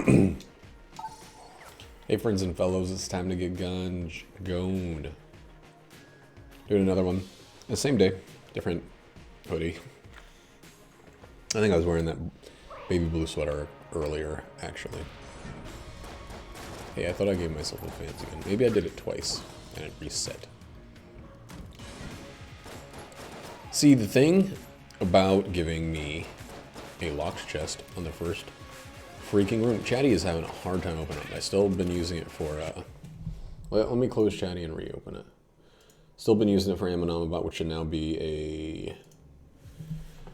Hey friends and fellows, it's time to get goned. Doing another one. The same day, different hoodie. I think I was wearing that baby blue sweater earlier, actually. Hey, I thought I gave myself advance again. Maybe I did it twice, and it reset. See, the thing about giving me a locked chest on the first freaking room, Chatty is having a hard time opening it. I still been using it for, let me close Chatty and reopen it. Still been using it for Ammonamabot, which should now be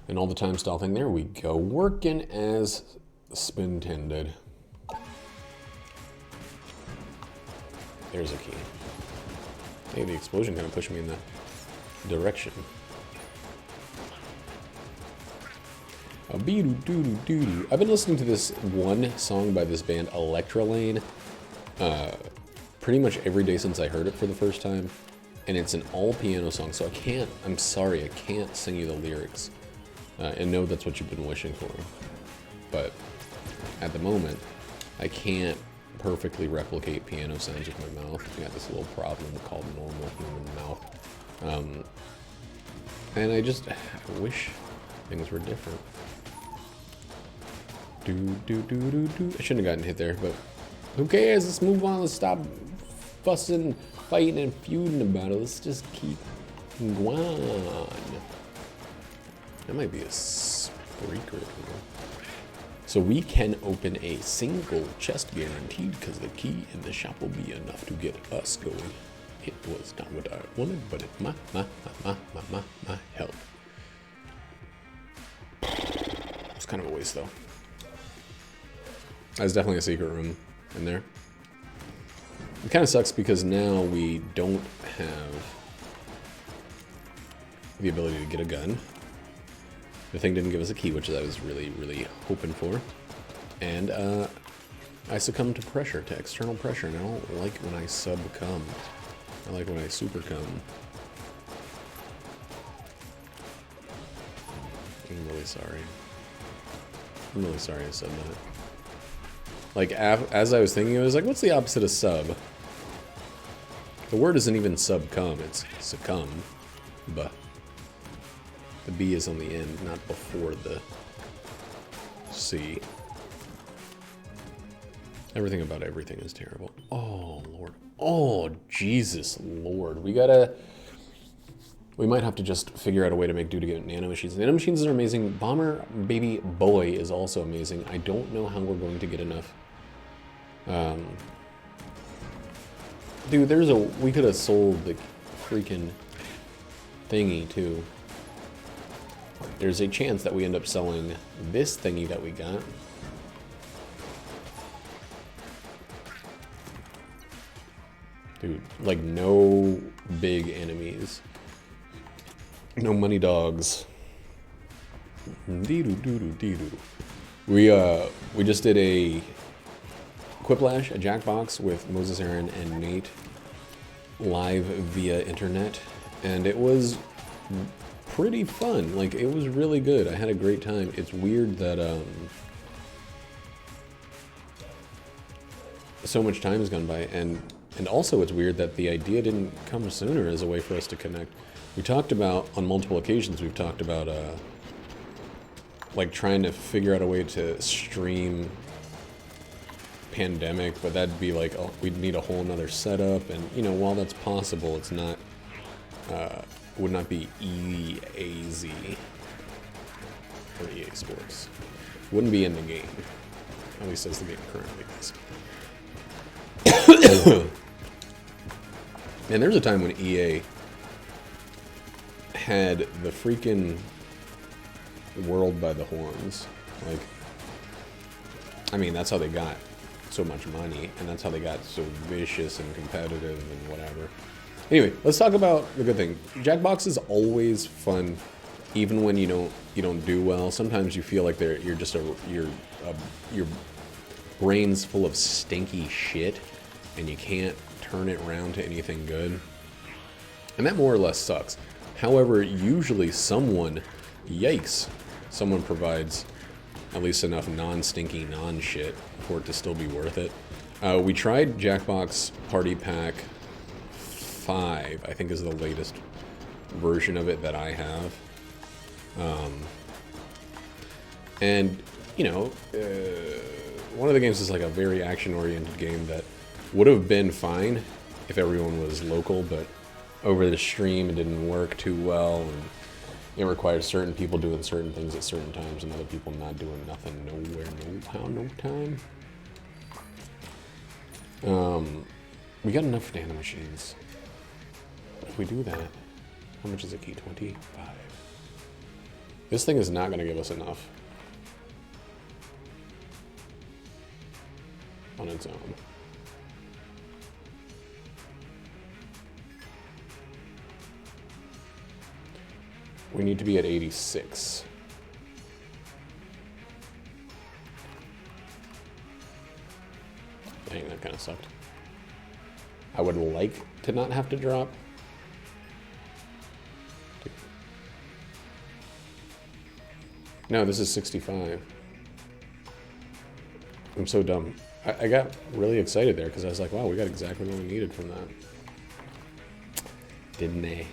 an all the time style thing. There we go, working as spintended. There's a key. Hey, the explosion kind of pushed me in that direction. I've been listening to this one song by this band, Electrolane, pretty much every day since I heard it for the first time. And it's an all piano song, so I'm sorry, I can't sing you the lyrics. And know that's what you've been wishing for. But at the moment, I can't perfectly replicate piano sounds with my mouth. I got this little problem called normal human mouth. And I wish things were different. I shouldn't have gotten hit there, but who cares? Let's move on. Let's stop fussing, fighting, and feuding about it. Let's just keep going. That might be a spreaker. So we can open a single chest guaranteed because the key in the shop will be enough to get us going. It was not what I wanted, but it my help. It's kind of a waste though. There's definitely a secret room in there. It kind of sucks because now we don't have the ability to get a gun. The thing didn't give us a key, which I was really, really hoping for. And I succumbed to pressure, to external pressure, and I don't like when I succumb. I like when I supercum. I'm really sorry. I'm really sorry I said that. Like, as I was thinking, I was like, what's the opposite of sub? The word isn't even subcum, it's succumb. But the B is on the end, not before the C. Everything about everything is terrible. Oh, Lord. Oh, Jesus, Lord. We might have to just figure out a way to make do to get nanomachines. Nanomachines are amazing. Bomber Baby Boy is also amazing. I don't know how we're going to get enough. Dude, we could have sold the freaking thingy too. There's a chance that we end up selling this thingy that we got. Dude, like no big enemies. No money dogs. We just did a Quiplash, a Jackbox with Moses Aaron and Nate live via internet, and it was pretty fun. Like, it was really good. I had a great time. It's weird that so much time has gone by, and also it's weird that the idea didn't come sooner as a way for us to connect. We talked about, on multiple occasions, we've talked about like trying to figure out a way to stream Pandemic, but that'd be like, we'd need a whole nother setup, and you know, while that's possible, it's not, would not be EAZ or EA Sports. Wouldn't be in the game, at least as the game currently is. And there's a time when EA had the freaking world by the horns. Like, I mean, that's how they got so much money, and that's how they got so vicious and competitive and whatever. Anyway, let's talk about the good thing. Jackbox is always fun, even when you don't do well. Sometimes you feel like your brain's full of stinky shit, and you can't turn it around to anything good. And that more or less sucks. However, usually someone provides at least enough non-stinky non-shit for it to still be worth it. We tried Jackbox Party Pack 5, I think is the latest version of it that I have. And, you know, one of the games is like a very action-oriented game that would have been fine if everyone was local, but over the stream it didn't work too well, and it required certain people doing certain things at certain times and other people not doing nothing, nowhere, no how, no time. We got enough for nano machines. If we do that, how much is a key? 25. This thing is not going to give us enough on its own. We need to be at 86. Dang, that kind of sucked. I would like to not have to drop. No, this is 65. I'm so dumb. I got really excited there because I was like, wow, we got exactly what we needed from that. Didn't they?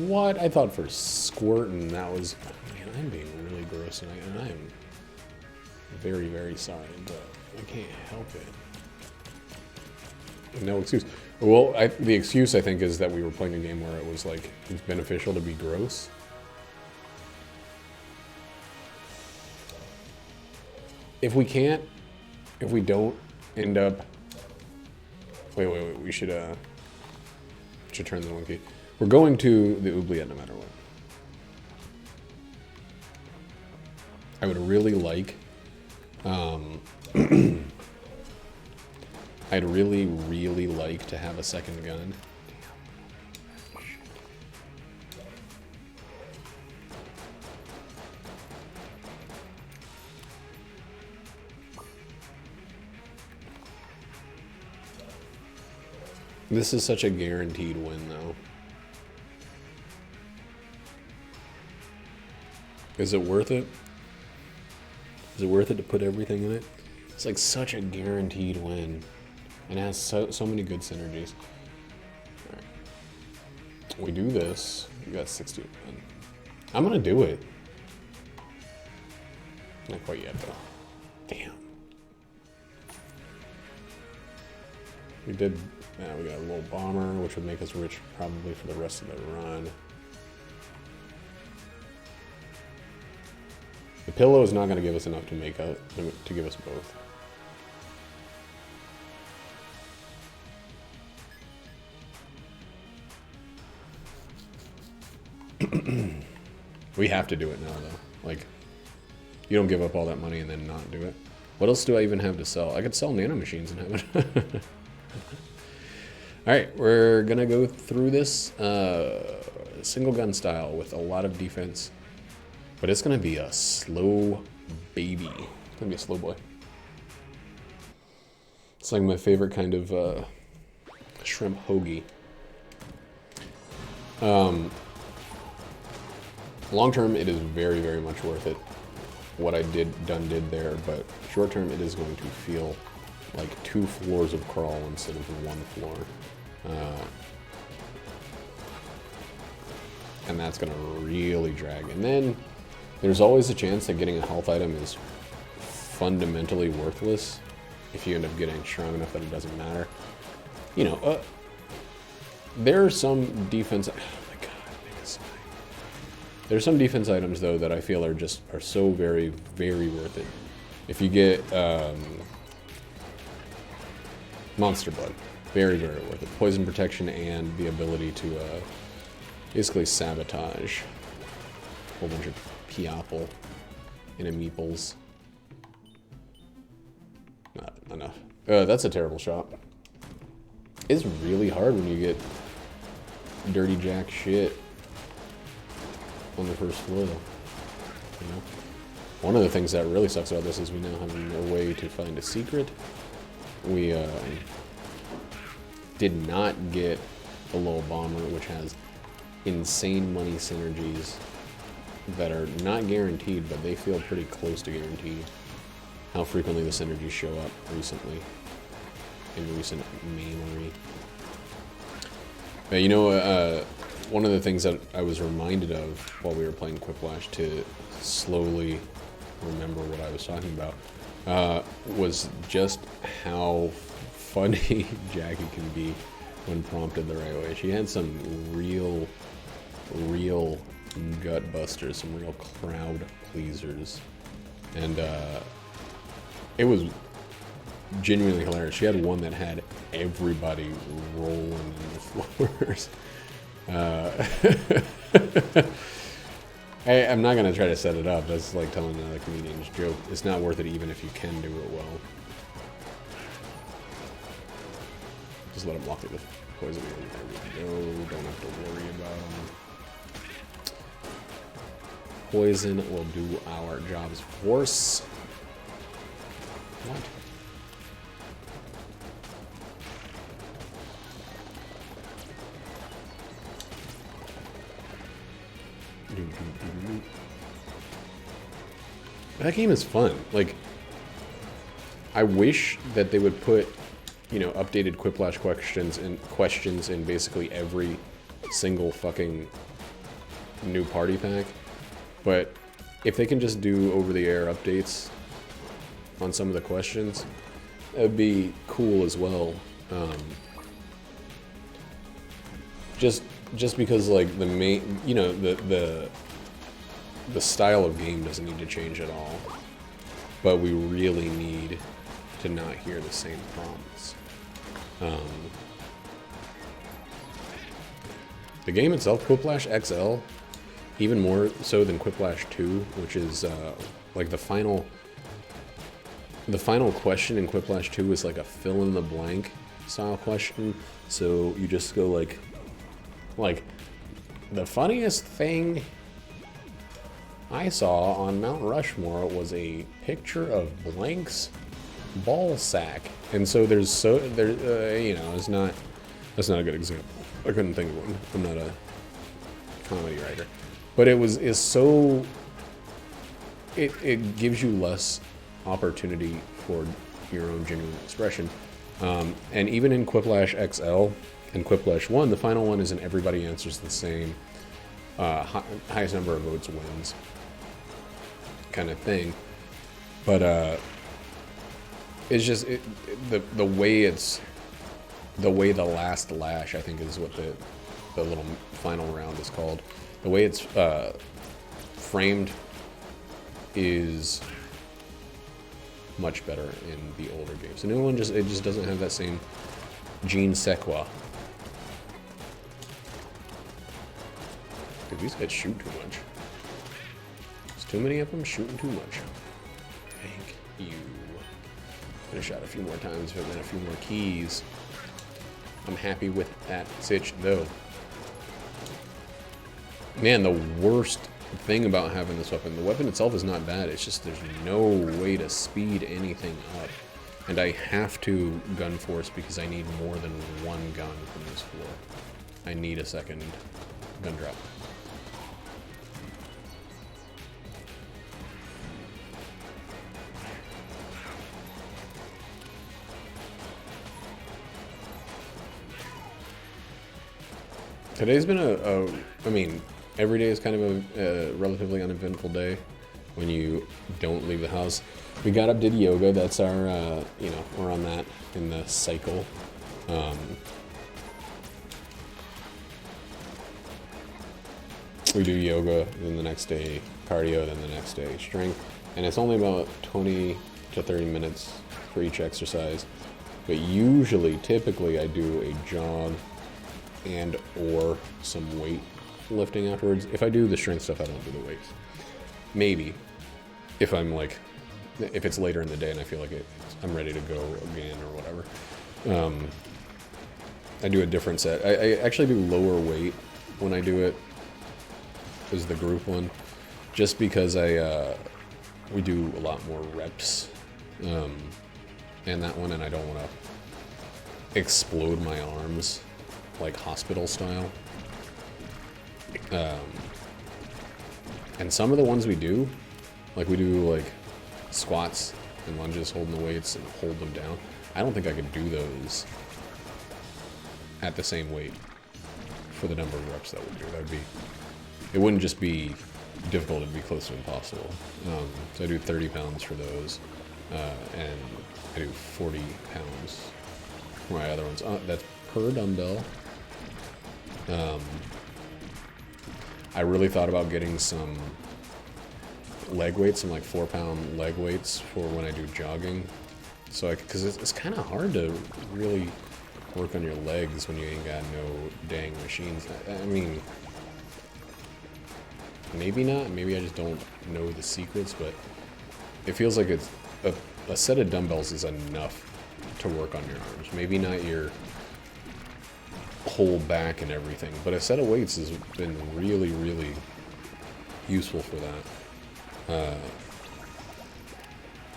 What? I thought for squirting that was... Man, I'm being really gross tonight, and I am very, very sorry, but I can't help it. No excuse. Well, the excuse, I think, is that we were playing a game where it was, like, it's beneficial to be gross. If we don't end up... Wait, we should turn the monkey. We're going to the oubliette no matter what. I would really like... I'd really, really like to have a second gun. This is such a guaranteed win, though. Is it worth it? Is it worth it to put everything in it? It's like such a guaranteed win. And it has so many good synergies. All right. We do this. We got 61. I'm gonna do it. Not quite yet, though. Damn. We did. We got a little bomber, which would make us rich probably for the rest of the run. The pillow is not going to give us enough to make to give us both. We have to do it now, though. Like, you don't give up all that money and then not do it. What else do I even have to sell? I could sell nano machines and have it. All right, we're gonna go through this single gun style with a lot of defense, but it's gonna be a slow baby. It's gonna be a slow boy. It's like my favorite kind of shrimp hoagie. Long term, it is very, very much worth it. What I did there, but short term, it is going to feel like 2 floors of crawl instead of 1 floor. And that's going to really drag. And then there's always a chance that getting a health item is fundamentally worthless if you end up getting strong enough that it doesn't matter. You know, there are some defense... Oh my god, make a sign. There's some defense items, though, that I feel are so very, very worth it. If you get Monster Blood, very, very worth it. Poison protection and the ability to basically sabotage a whole bunch of Piapple and meeples. Not enough. That's a terrible shot. It's really hard when you get dirty jack shit on the first floor, though. You know? One of the things that really sucks about this is we now have no way to find a secret. We did not get the little bomber, which has insane money synergies that are not guaranteed, but they feel pretty close to guaranteed. How frequently the synergies show up recently, in recent memory. But you know, one of the things that I was reminded of while we were playing Quiplash to slowly remember what I was talking about was just how funny Jackie can be when prompted the right way. She had some real gut busters, some real crowd pleasers, and it was genuinely hilarious. She had one that had everybody rolling in the floors. I'm not gonna try to set it up. That's like telling another comedian's joke. It's not worth it even if you can do it well. Just let him walk through the poison. There we go. Don't have to worry about him. Poison will do our jobs for us. What? That game is fun. Like, I wish that they would put, you know, updated Quiplash questions in basically every single fucking new party pack. But if they can just do over-the-air updates on some of the questions, that would be cool as well. Just because, like, the main, you know, the style of game doesn't need to change at all, but we really need to not hear the same prompts. The game itself, Quiplash XL, even more so than Quiplash 2, which is like the final question in Quiplash 2 is like a fill-in-the-blank style question. So you just go like the funniest thing I saw on Mount Rushmore was a picture of blank's ball sack, and so you know, that's not a good example. I couldn't think of one. I'm not a comedy writer, but it gives you less opportunity for your own genuine expression, and even in Quiplash XL and Quiplash 1, the final one isn't everybody answers the same. Highest number of votes wins, kind of thing. But it's just the way the last lash, I think, is what the little final round is called. The way it's framed is much better in the older games. The new one just doesn't have that same Gene Sequa. Dude, these guys shoot too much. There's too many of them shooting too much. Thank you. Could have shot a few more times, but then a few more keys. I'm happy with that sitch, though. Man, the worst thing about having this weapon, the weapon itself is not bad. It's just there's no way to speed anything up. And I have to gun force because I need more than one gun from this floor. I need a second gun drop. Today's been I mean, every day is kind of a relatively uneventful day when you don't leave the house. We got up, did yoga. That's our, you know, we're on that in the cycle. We do yoga, then the next day cardio, then the next day strength. And it's only about 20 to 30 minutes for each exercise. But usually, typically, I do a jog and or some weight lifting afterwards. If I do the strength stuff, I don't do the weights. Maybe if I'm like, if it's later in the day and I feel like I'm ready to go again or whatever. I do a different set. I actually do lower weight when I do it, is the group one, just because we do a lot more reps in that one, and I don't want to explode my arms like hospital style. And some of the ones we do, like we do like squats and lunges holding the weights and hold them down. I don't think I could do those at the same weight for the number of reps that would do. That would be, it wouldn't just be difficult, it'd be close to impossible. So I do 30 pounds for those, and I do 40 pounds for my other ones. That's per dumbbell. I really thought about getting some leg weights, some like 4-pound leg weights for when I do jogging. So because it's kind of hard to really work on your legs when you ain't got no dang machines. I mean, maybe not. Maybe I just don't know the secrets, but it feels like it's a set of dumbbells is enough to work on your arms. Maybe not your whole back and everything, but a set of weights has been really, really useful for that.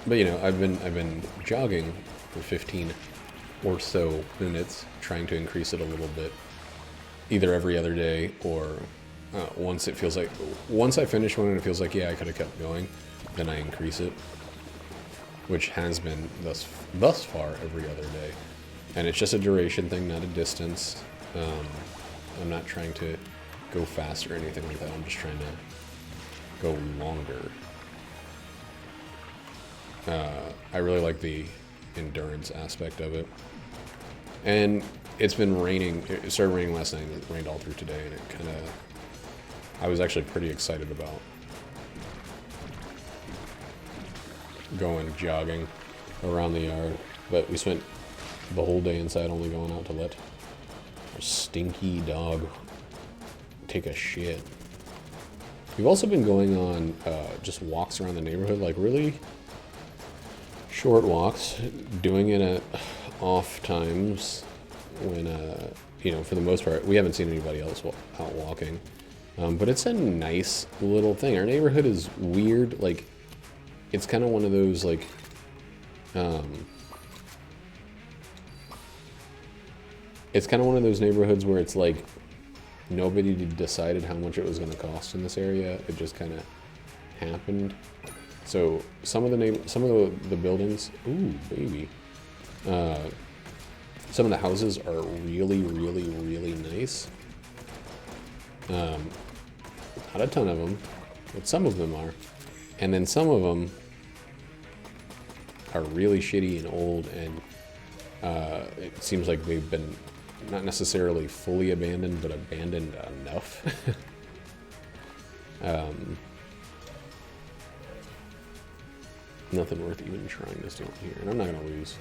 But you know, I've been jogging for 15 or so minutes, trying to increase it a little bit, either every other day or once I finish one and it feels like, yeah, I could have kept going, then I increase it, which has been thus far every other day. And it's just a duration thing, not a distance. I'm not trying to go fast or anything like that. I'm just trying to go longer. I really like the endurance aspect of it. And it's been raining. It started raining last night, and it rained all through today, and it kind of... I was actually pretty excited about going jogging around the yard, but we spent the whole day inside, only going out to let our stinky dog take a shit. We've also been going on just walks around the neighborhood, like really short walks, doing it at off times when, you know, for the most part, we haven't seen anybody else out walking. But it's a nice little thing. Our neighborhood is weird. Like, it's kind of one of those, like, it's kind of one of those neighborhoods where it's like nobody decided how much it was going to cost in this area. It just kind of happened. So some of the buildings, ooh baby, some of the houses are really, really, really nice. Not a ton of them, but some of them are. And then some of them are really shitty and old, and it seems like they've been not necessarily fully abandoned, but abandoned enough. Nothing worth even trying to steal here, and I'm not gonna lose.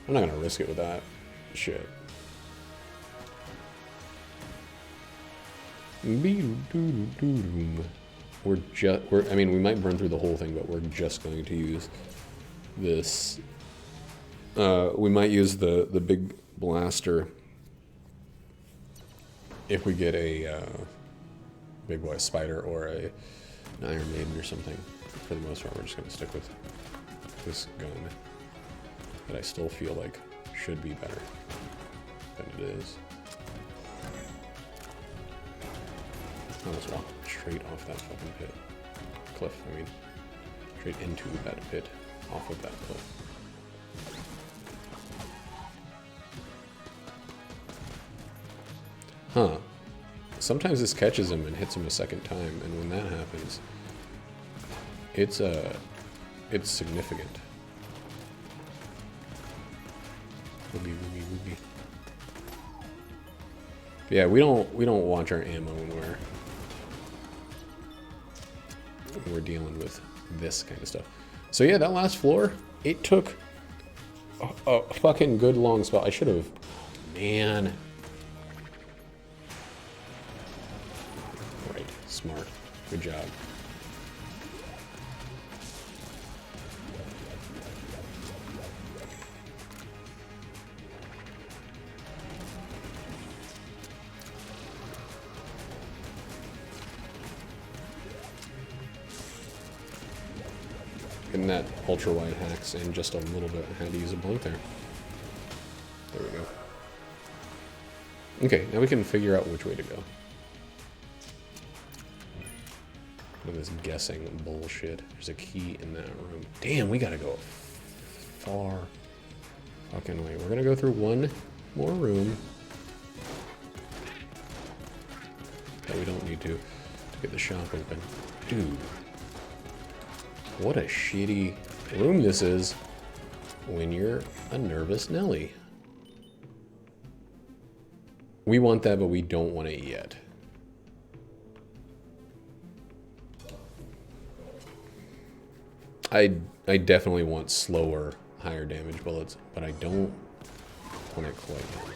I'm not gonna risk it with that shit. I mean, we might burn through the whole thing, but we're just going to use this. We might use the big blaster if we get a big boy spider or an Iron Maiden or something. For the most part, we're just going to stick with this gun that I still feel like should be better than it is. I almost walked straight off that fucking pit. Cliff, I mean. Straight into that pit, off of that cliff. Huh. Sometimes this catches him and hits him a second time, and when that happens, it's significant. Woogie, woogie, woogie. Yeah, we don't watch our ammo when we're dealing with this kind of stuff. So yeah, that last floor, it took a fucking good long spell. I should have, man. Right, smart, good job. Getting that ultra wide hacks in just a little bit. I had to use a blink there. There we go. Okay, now we can figure out which way to go. Look at this guessing bullshit. There's a key in that room. Damn, we gotta go far fucking way. We're gonna go through one more room that we don't need to get the shop open. Dude, what a shitty room this is when you're a nervous Nelly. We want that, but we don't want it yet. I definitely want slower, higher damage bullets, but I don't want it quite yet.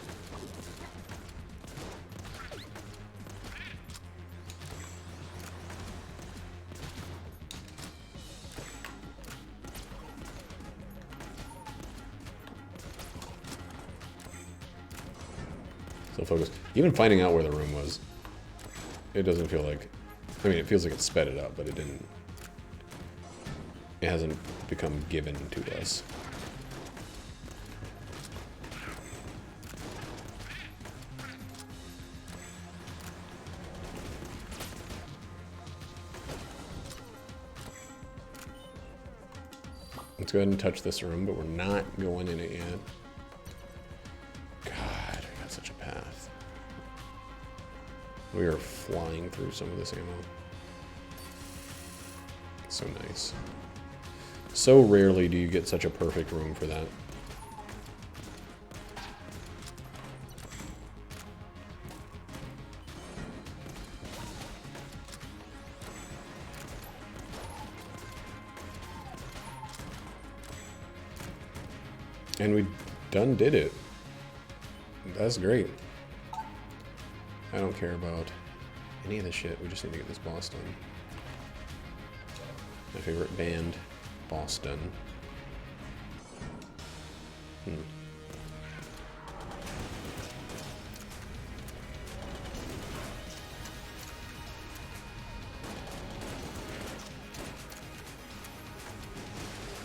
So focus. Even finding out where the room was, it doesn't feel like... I mean, it feels like it sped it up, but it didn't... It hasn't become given to us. Let's go ahead and touch this room, but we're not going in it yet. God, we got such a path. We are flying through some of this ammo. So nice. So rarely do you get such a perfect room for that. And we done did it. That's great. I don't care about any of this shit. We just need to get this boss done. My favorite band, Boston.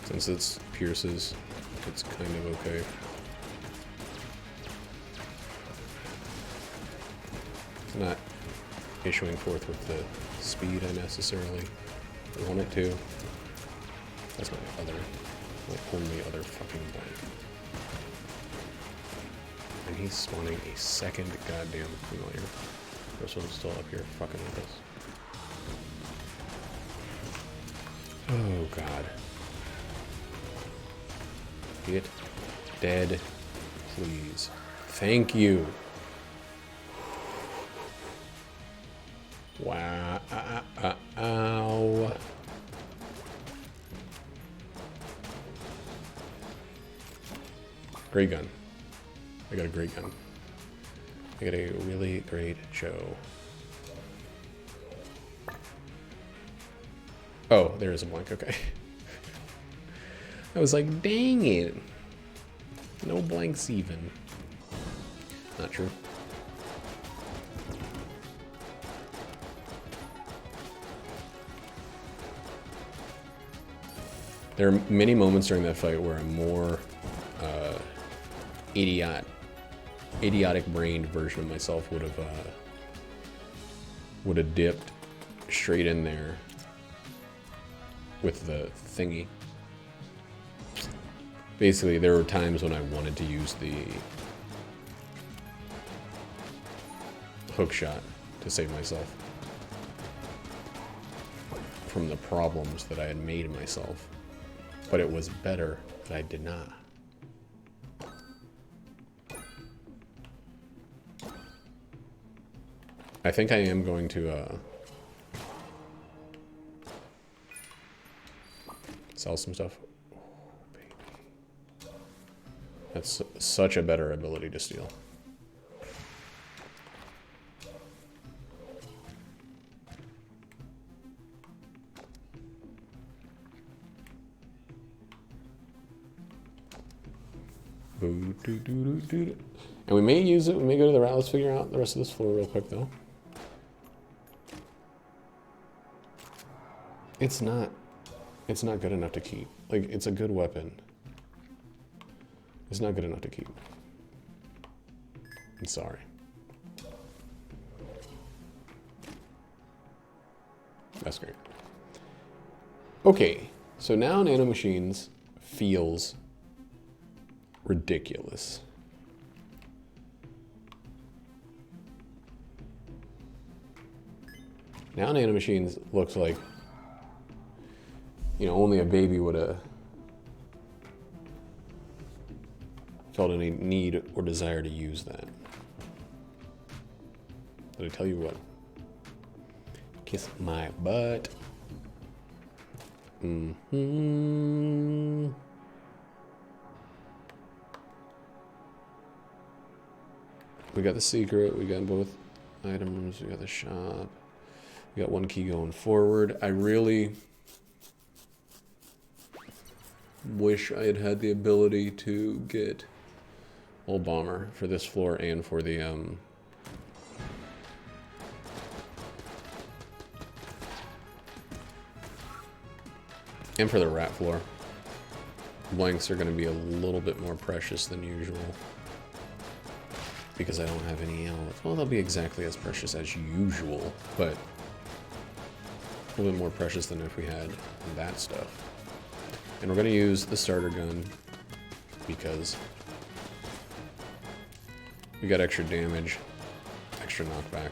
Since it's pierces, it's kind of okay. It's not issuing forth with the speed I necessarily want it to. That's my only other fucking blank. And he's spawning a second goddamn familiar. First one's still up here fucking with us. Oh god. Get dead, please. Thank you. Wow. Ow. Great gun. I got a great gun. I got a really great show. Oh, there is a blank, okay. I was like, dang it. No blanks even. Not true. There are many moments during that fight where a more idiotic-brained version of myself would have dipped straight in there with the thingy. Basically, there were times when I wanted to use the hook shot to save myself from the problems that I had made myself. But it was better that I did not. I think I am going to sell some stuff. Oh, baby. That's such a better ability to steal. And we may use it, we may go to the route. Let's figure out the rest of this floor real quick though. It's not good enough to keep. Like, it's a good weapon. It's not good enough to keep. I'm sorry. That's great. Okay, so now Nanomachines feels ridiculous. Now Nanomachines looks like, you know, only a baby would have felt any need or desire to use that. But I tell you what, kiss my butt. Mm-hmm. We got the secret, we got both items, we got the shop, we got one key going forward. I really wish I had had the ability to get Old Bomber for this floor and for the and for the rat floor. Blanks are going to be a little bit more precious than usual because I don't have any else. Well, they'll be exactly as precious as usual, but a little bit more precious than if we had that stuff. And we're going to use the starter gun because we got extra damage, extra knockback,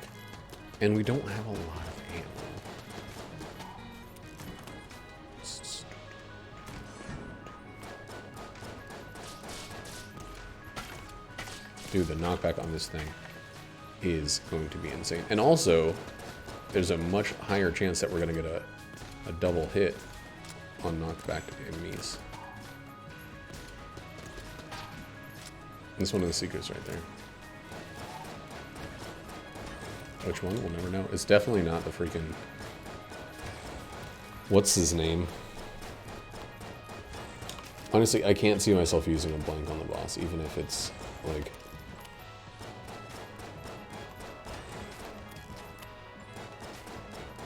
and we don't have a lot of ammo. Dude, the knockback on this thing is going to be insane. And also, there's a much higher chance that we're going to get a double hit on knockback enemies. That's one of the secrets right there. Which one? We'll never know. It's definitely not the freaking... What's his name? Honestly, I can't see myself using a blank on the boss, even if it's, like...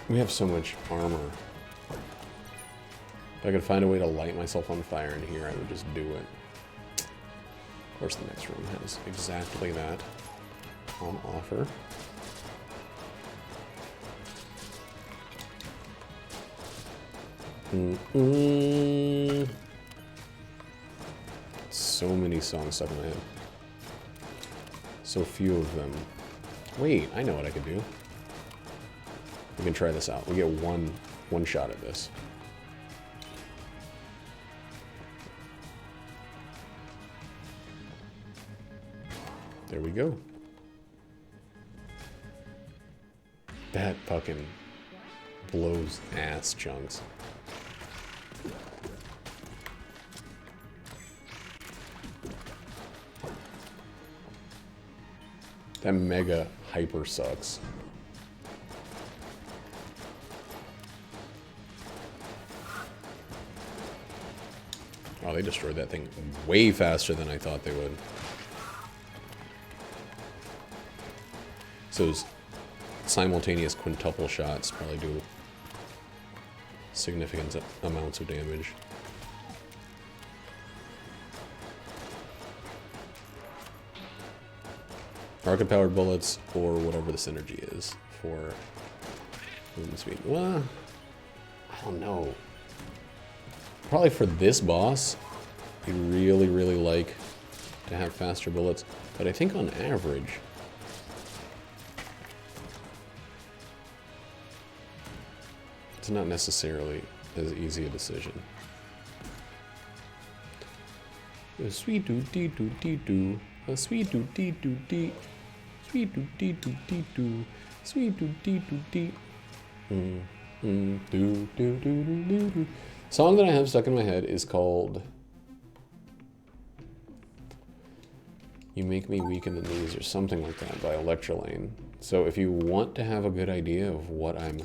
We have so much armor. If I could find a way to light myself on fire in here, I would just do it. Of course, the next room has exactly that on offer. So many songs stuck in my head. So few of them. Wait, I know what I could do. We can try this out. We get one shot at this. There we go. That fucking blows ass chunks. That mega hyper sucks. Oh, they destroyed that thing way faster than I thought they would. So those simultaneous quintuple shots probably do significant amounts of damage. Rocket powered bullets or whatever the synergy is for movement speed. Well, I don't know. Probably for this boss, you really, really like to have faster bullets. But I think on average, it's not necessarily as easy a decision. A sweet doo dee doo dee doo. A sweet doo dee doo dee. Sweet doo dee doo dee doo. Sweet doo dee doo dee. Doo doo doo doo doo doo. Song that I have stuck in my head is called You Make Me Weak in the Knees or something like that by Electrolane. So if you want to have a good idea of what I'm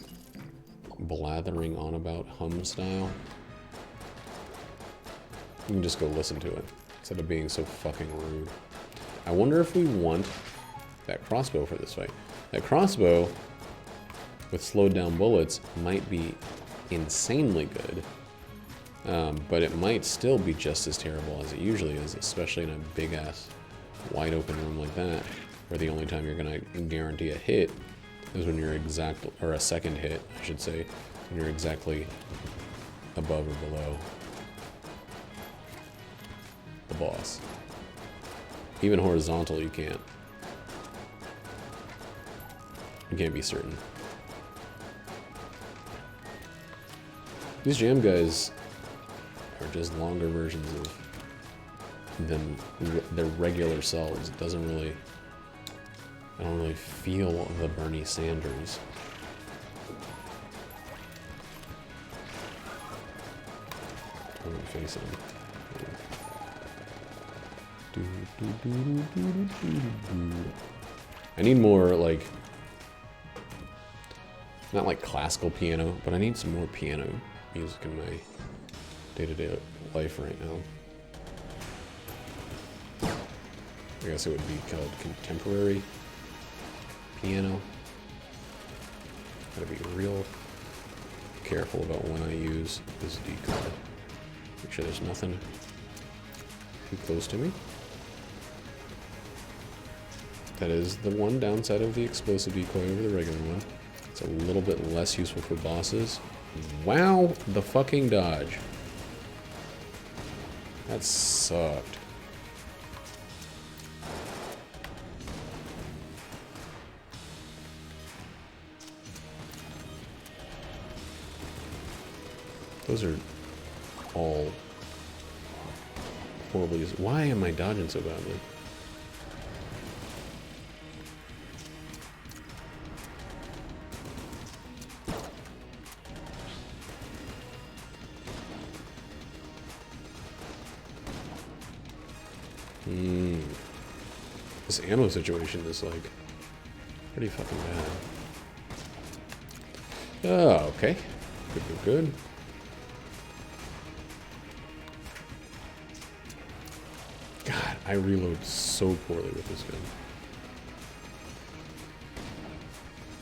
blathering on about hum style, you can just go listen to it instead of being so fucking rude. I wonder if we want that crossbow for this fight. That crossbow with slowed down bullets might be insanely good. But it might still be just as terrible as it usually is, especially in a big-ass, wide-open room like that, where the only time you're going to guarantee a hit is when you're or a second hit, I should say, when you're exactly above or below the boss. Even horizontal, you can't. You can't be certain. These jam guys are just longer versions of them, their regular selves. It doesn't really, I don't really feel the Bernie Sanders. I'm facing him. I need more, like, not like classical piano, but I need some more piano music in my day-to-day life right now. I guess it would be called contemporary piano. Gotta be real careful about when I use this decoder. Make sure there's nothing too close to me. That is the one downside of the explosive decoy over the regular one. It's a little bit less useful for bosses. Wow, the fucking dodge. That sucked. Those are all horribly used. Why am I dodging so badly? This ammo situation is like pretty fucking bad. Oh, okay. Good, good, good. God, I reload so poorly with this gun.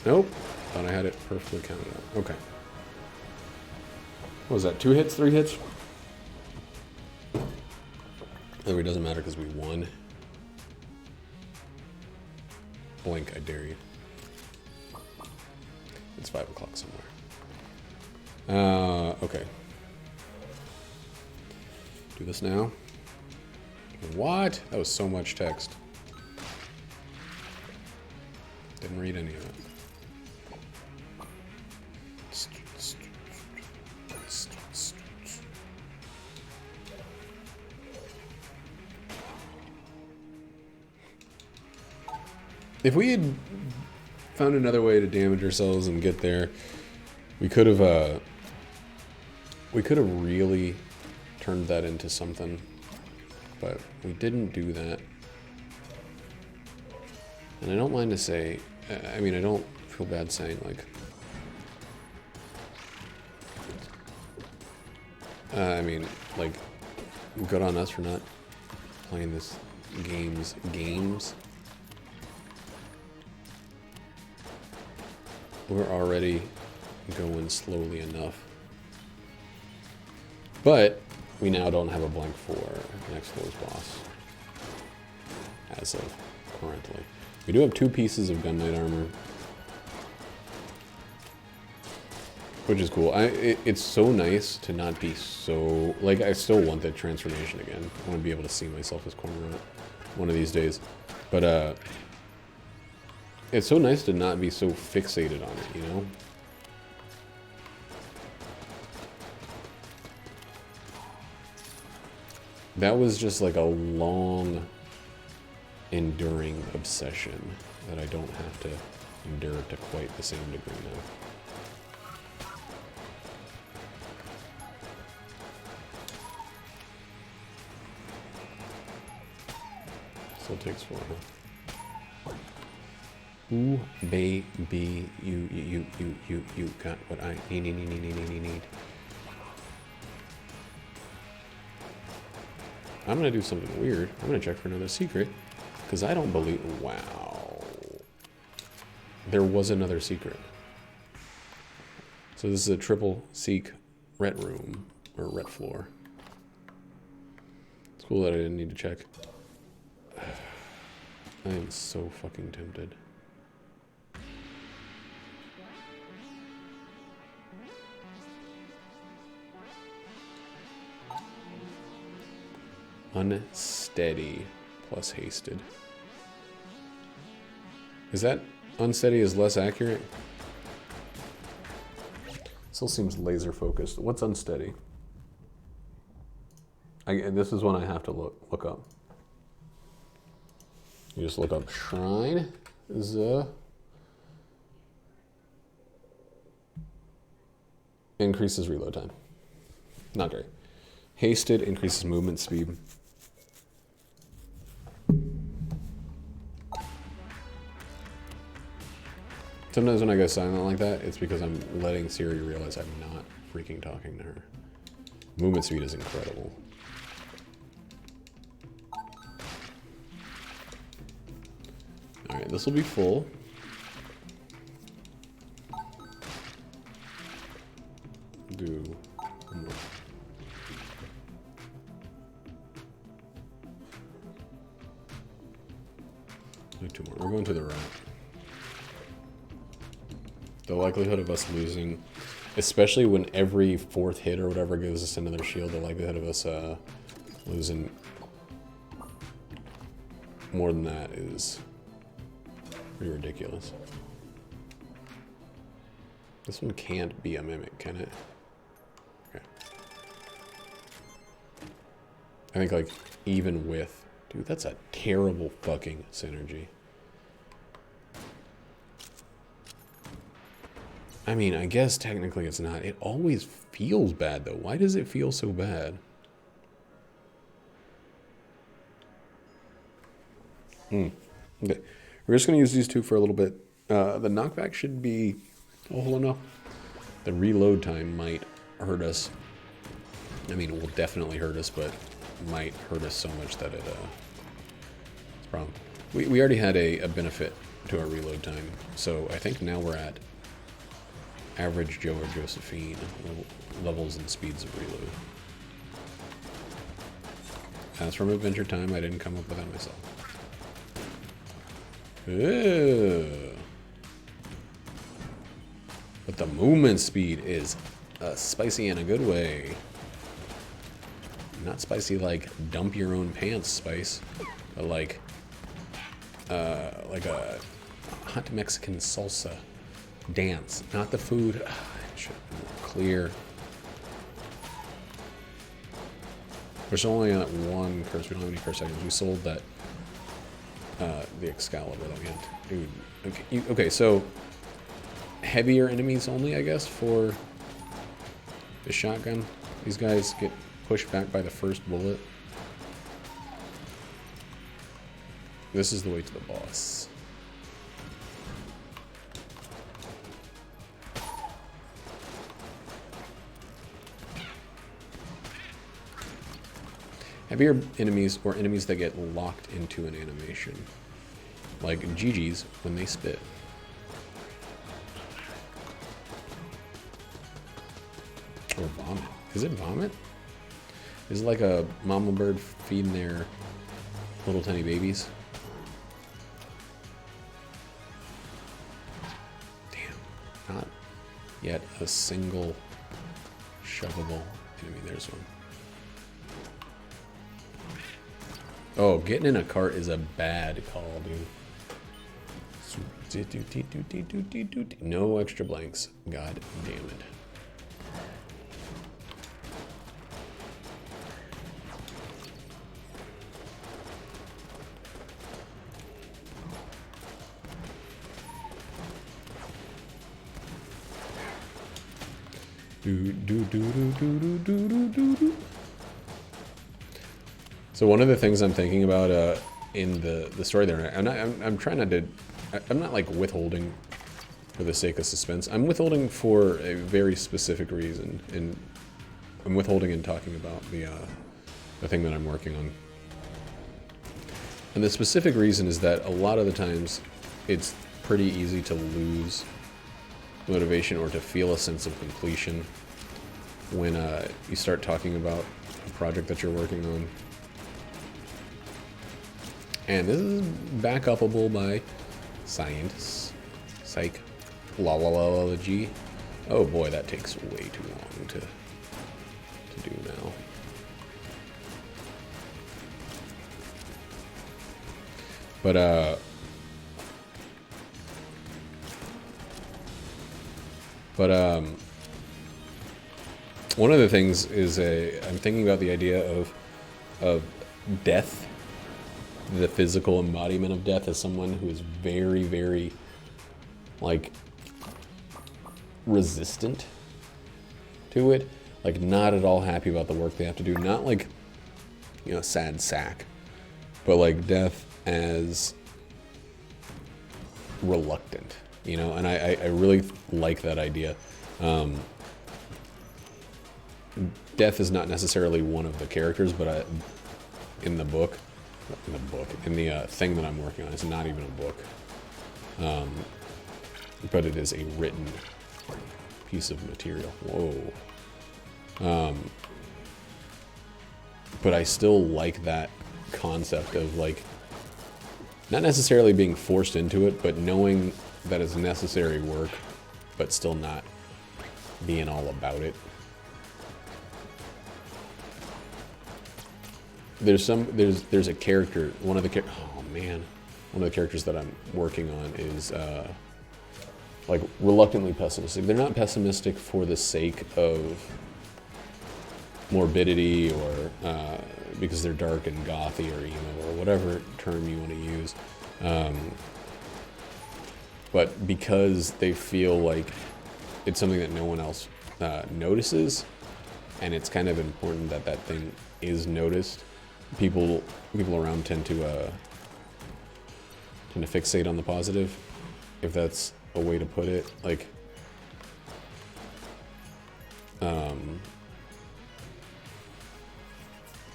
Nope. Thought I had it perfectly counted out. Okay. What was that? 2 hits? 3 hits? Anyway, it doesn't matter because we won. Blink, I dare you. It's 5 o'clock somewhere. Okay. Do this now. What? That was so much text. Didn't read any of it. If we had found another way to damage ourselves and get there, we could have really turned that into something, but we didn't do that. And I don't mind to say, I mean, I don't feel bad saying, like, I mean, like, good on us for not playing this games. We're already going slowly enough. But we now don't have a blank for next floor's boss. As of currently. We do have 2 pieces of gun knight armor. Which is cool. It's so nice to not be so... Like, I still want that transformation again. I want to be able to see myself as Cormorant one of these days. But, it's so nice to not be so fixated on it, you know? That was just like a long, enduring obsession that I don't have to endure to quite the same degree now. Still takes 4, huh? Ooh, baby, you got what I need. I'm gonna do something weird. I'm gonna check for another secret, because I don't believe... Wow. There was another secret. So this is a triple seek ret room, or ret floor. It's cool that I didn't need to check. I am so fucking tempted. Unsteady plus hasted. Is that unsteady is less accurate? Still seems laser focused. What's unsteady? This is one I have to look up. You just look up shrine is increases reload time. Not great. Hasted increases movement speed. Sometimes when I go silent like that, it's because I'm letting Siri realize I'm not freaking talking to her. Movement speed is incredible. Alright, this will be full. Do one more. Do two more. We're going to the right. The likelihood of us losing, especially when every fourth hit or whatever gives us another shield, the likelihood of us losing more than that is pretty ridiculous. This one can't be a mimic, can it? Okay. I think like even with, dude, that's a terrible fucking synergy. I mean, I guess technically it's not. It always feels bad, though. Why does it feel so bad? Okay. We're just going to use these two for a little bit. The knockback should be... Oh, hold on now. The reload time might hurt us. I mean, it will definitely hurt us, but might hurt us so much that it's a problem. We already had a benefit to our reload time, so I think now we're at average Joe or Josephine levels and speeds of reload. As from Adventure Time, I didn't come up with that myself. Ew. But the movement speed is spicy in a good way. Not spicy like dump your own pants spice, but like a hot Mexican salsa dance, not the food. It should be more clear. There's only one curse. We don't have any curse items. We sold that the Excalibur that we had. Dude, okay, so heavier enemies only, I guess, for the shotgun. These guys get pushed back by the first bullet. This is the way to the boss. Heavier enemies or enemies that get locked into an animation. Like GG's when they spit. Or vomit. Is it vomit? Is it like a mama bird feeding their little tiny babies? Damn. Not yet a single shovable enemy. There's one. Oh, getting in a cart is a bad call, dude. No extra blanks. God damn it. So one of the things I'm thinking about in the story there, I'm trying not to, I'm not like withholding for the sake of suspense. I'm withholding for a very specific reason, and I'm withholding and talking about the thing that I'm working on. And the specific reason is that a lot of the times it's pretty easy to lose motivation or to feel a sense of completion when you start talking about a project that you're working on. And this is back-upable by science, psychology. Oh boy, that takes way too long to do now. But one of the things is I'm thinking about the idea of death, the physical embodiment of death, as someone who is very, very, like, resistant to it. Like, not at all happy about the work they have to do. Not like, you know, sad sack, but like death as reluctant, you know? And I really like that idea. Death is not necessarily one of the characters, but in the thing that I'm working on, it's not even a book. But it is a written piece of material. Whoa. But I still like that concept of, like, not necessarily being forced into it, but knowing that it's necessary work, but still not being all about it. There's a character, one of the characters that I'm working on is like reluctantly pessimistic. They're not pessimistic for the sake of morbidity or because they're dark and gothy or emo or whatever term you want to use, but because they feel like it's something that no one else notices, and it's kind of important that that thing is noticed. People around tend to fixate on the positive, if that's a way to put it. Like,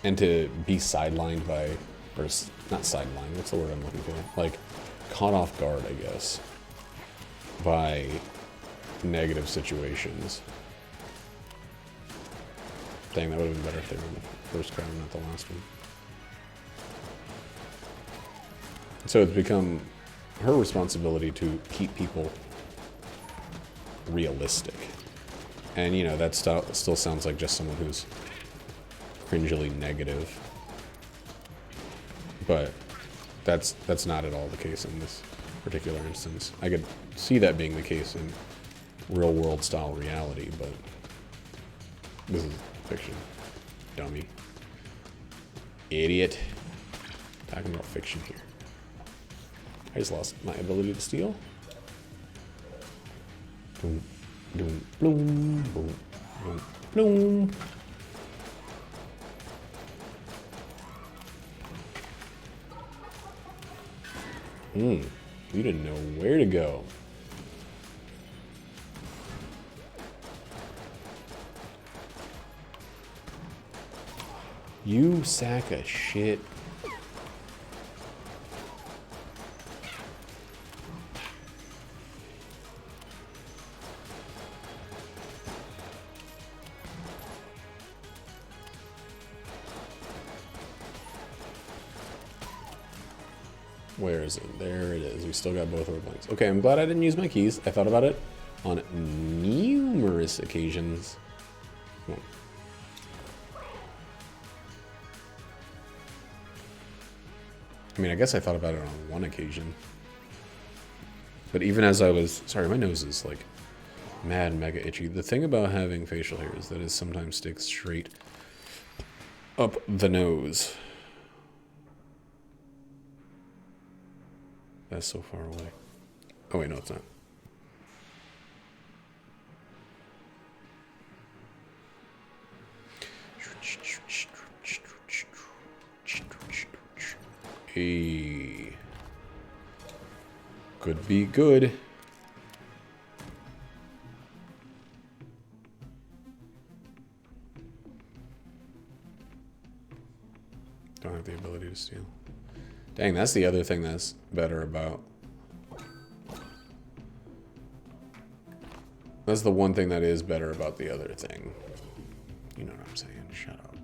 and to be sidelined by, or not sidelined, what's the word I'm looking for? Like, caught off guard, I guess, by negative situations. Dang, that would have been better if they were in the first round, not the last one. So it's become her responsibility to keep people realistic. And, you know, that still sounds like just someone who's cringily negative. But that's not at all the case in this particular instance. I could see that being the case in real world style reality, but this is fiction. Dummy. Idiot. Talking about fiction here. I just lost my ability to steal. Boom, boom, boom, boom, boom, boom. You didn't know where to go. You sack of shit. Where is it? There it is. We still got both our blanks. Okay, I'm glad I didn't use my keys. I thought about it on numerous occasions. Come on. I mean, I guess I thought about it on one occasion. But even as I was... Sorry, my nose is, like, mad mega itchy. The thing about having facial hair is that it sometimes sticks straight up the nose. That's so far away. Oh, wait, no, it's not. Hey. Could be good. Don't have the ability to steal. Dang, that's the other thing that's better about... That's the one thing that is better about the other thing. You know what I'm saying? Shut up.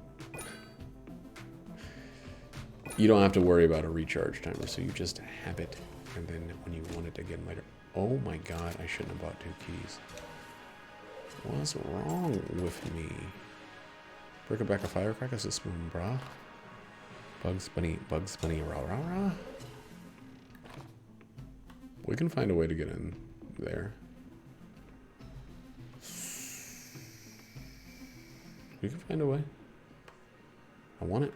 You don't have to worry about a recharge timer, so you just have it, and then when you want it again later... Oh my god, I shouldn't have bought 2 keys. What's wrong with me? Break a back of firecrackers this spoon, brah. Bugs Bunny, rah, rah, rah. We can find a way to get in there. We can find a way. I want it.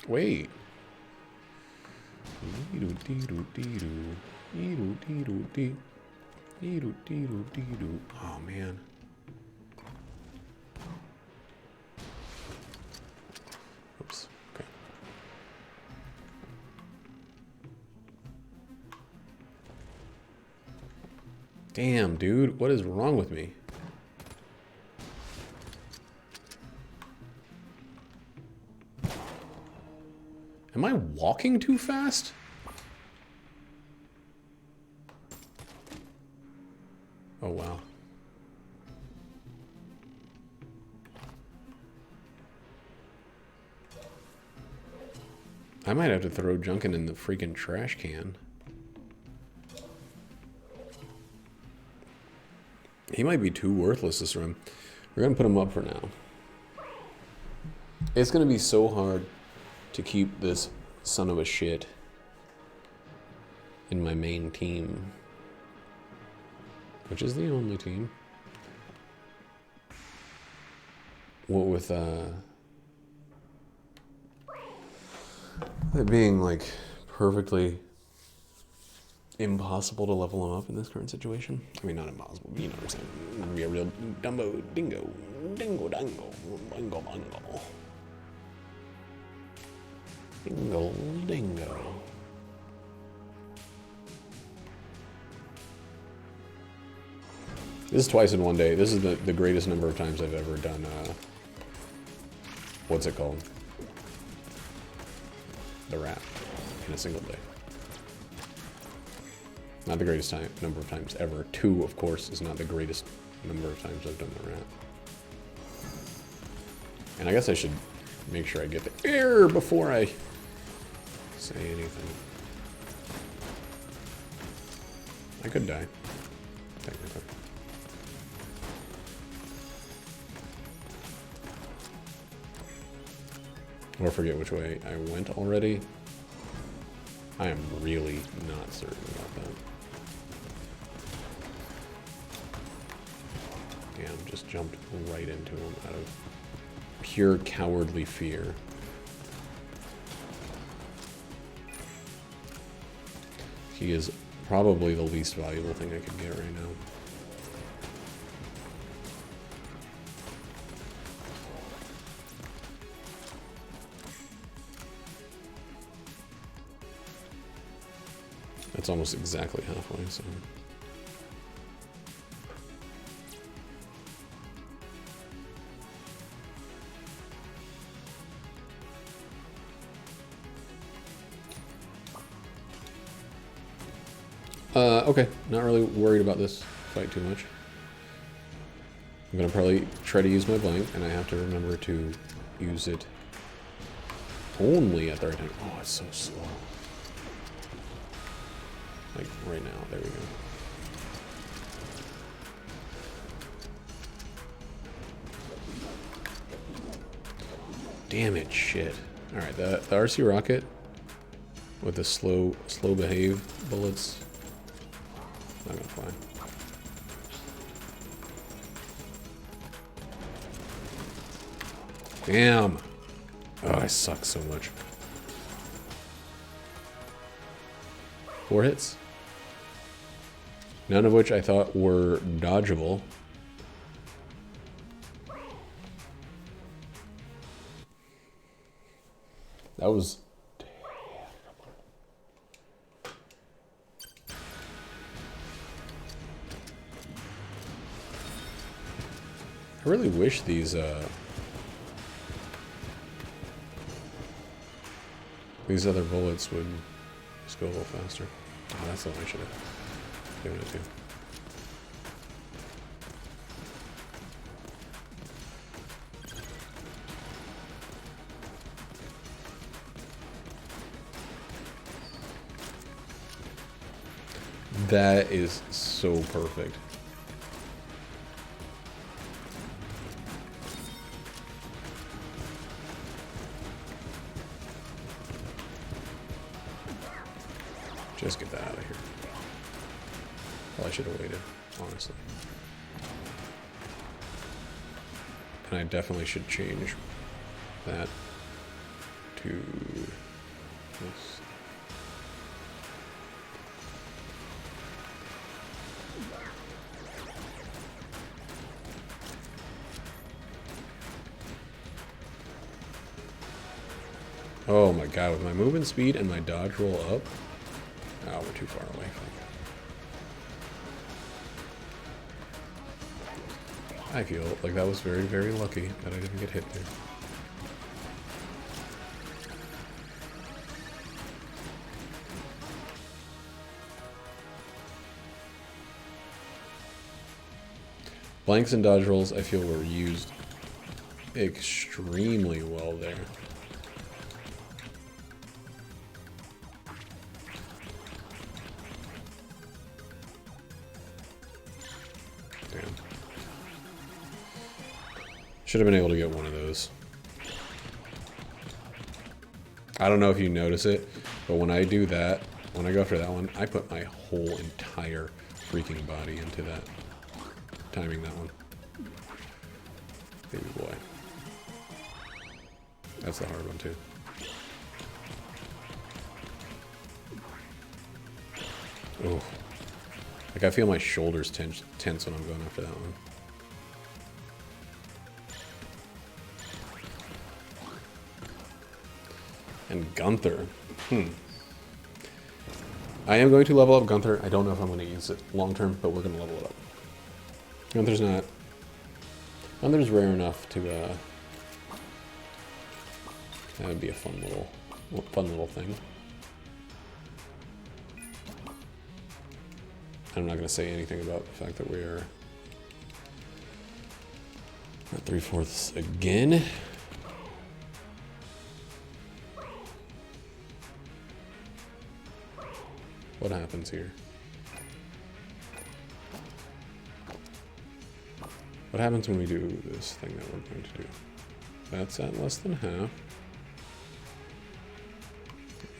Wait. Oh, man. Oops. Okay. Damn, dude. What is wrong with me? Am I walking too fast? Oh, wow. I might have to throw Junkin in the freaking trash can. He might be too worthless this run. We're going to put him up for now. It's going to be so hard to keep this son of a shit in my main team. Which is the only team. What with, it being, like, perfectly impossible to level him up in this current situation. I mean, not impossible, but you know what I'm saying. Be a real Dumbo Dingo. Dingo Dango. Bingo Bongo. Dingo Dingo. This is twice in one day. This is the greatest number of times I've ever done, what's it called? The rap in a single day. Not the greatest number of times ever. 2, of course, is not the greatest number of times I've done the rap. And I guess I should make sure I get the air before I say anything. I could die, technically. Or forget which way I went already. I am really not certain about that. Damn, just jumped right into him out of pure cowardly fear. He is probably the least valuable thing I could get right now. That's almost exactly halfway, so... okay, not really worried about this fight too much. I'm gonna probably try to use my blank, and I have to remember to use it only at the right time. Oh, it's so slow. Like, right now. There we go. Damn it, shit. Alright, the RC rocket with the slow behave bullets. Not gonna fly. Damn! Oh, I suck so much. 4 hits. None of which I thought were dodgeable. That was terrible. I really wish these other bullets would just go a little faster. Oh, that's the one I should have given it to. That is so perfect. Just get that out of here. Probably should have waited, honestly. And I definitely should change that to this. Oh my god, with my movement speed and my dodge roll up. Oh, we're too far away. I feel like that was very, very lucky that I didn't get hit there. Blanks and dodge rolls, I feel, were used extremely well there. Damn. Should have been able to get one of those. I don't know if you notice it, but when I do that, when I go after that one, I put my whole entire freaking body into that. Timing that one. Baby boy. That's the hard one too. Oh. Like I feel my shoulders tense when I'm going after that one. And Gunther. I am going to level up Gunther. I don't know if I'm going to use it long term, but we're going to level it up. Gunther's not... Gunther's rare enough to, that would be a fun little thing. I'm not going to say anything about the fact that we are at 3/4 again. What happens here? What happens when we do this thing that we're going to do? That's at less than half.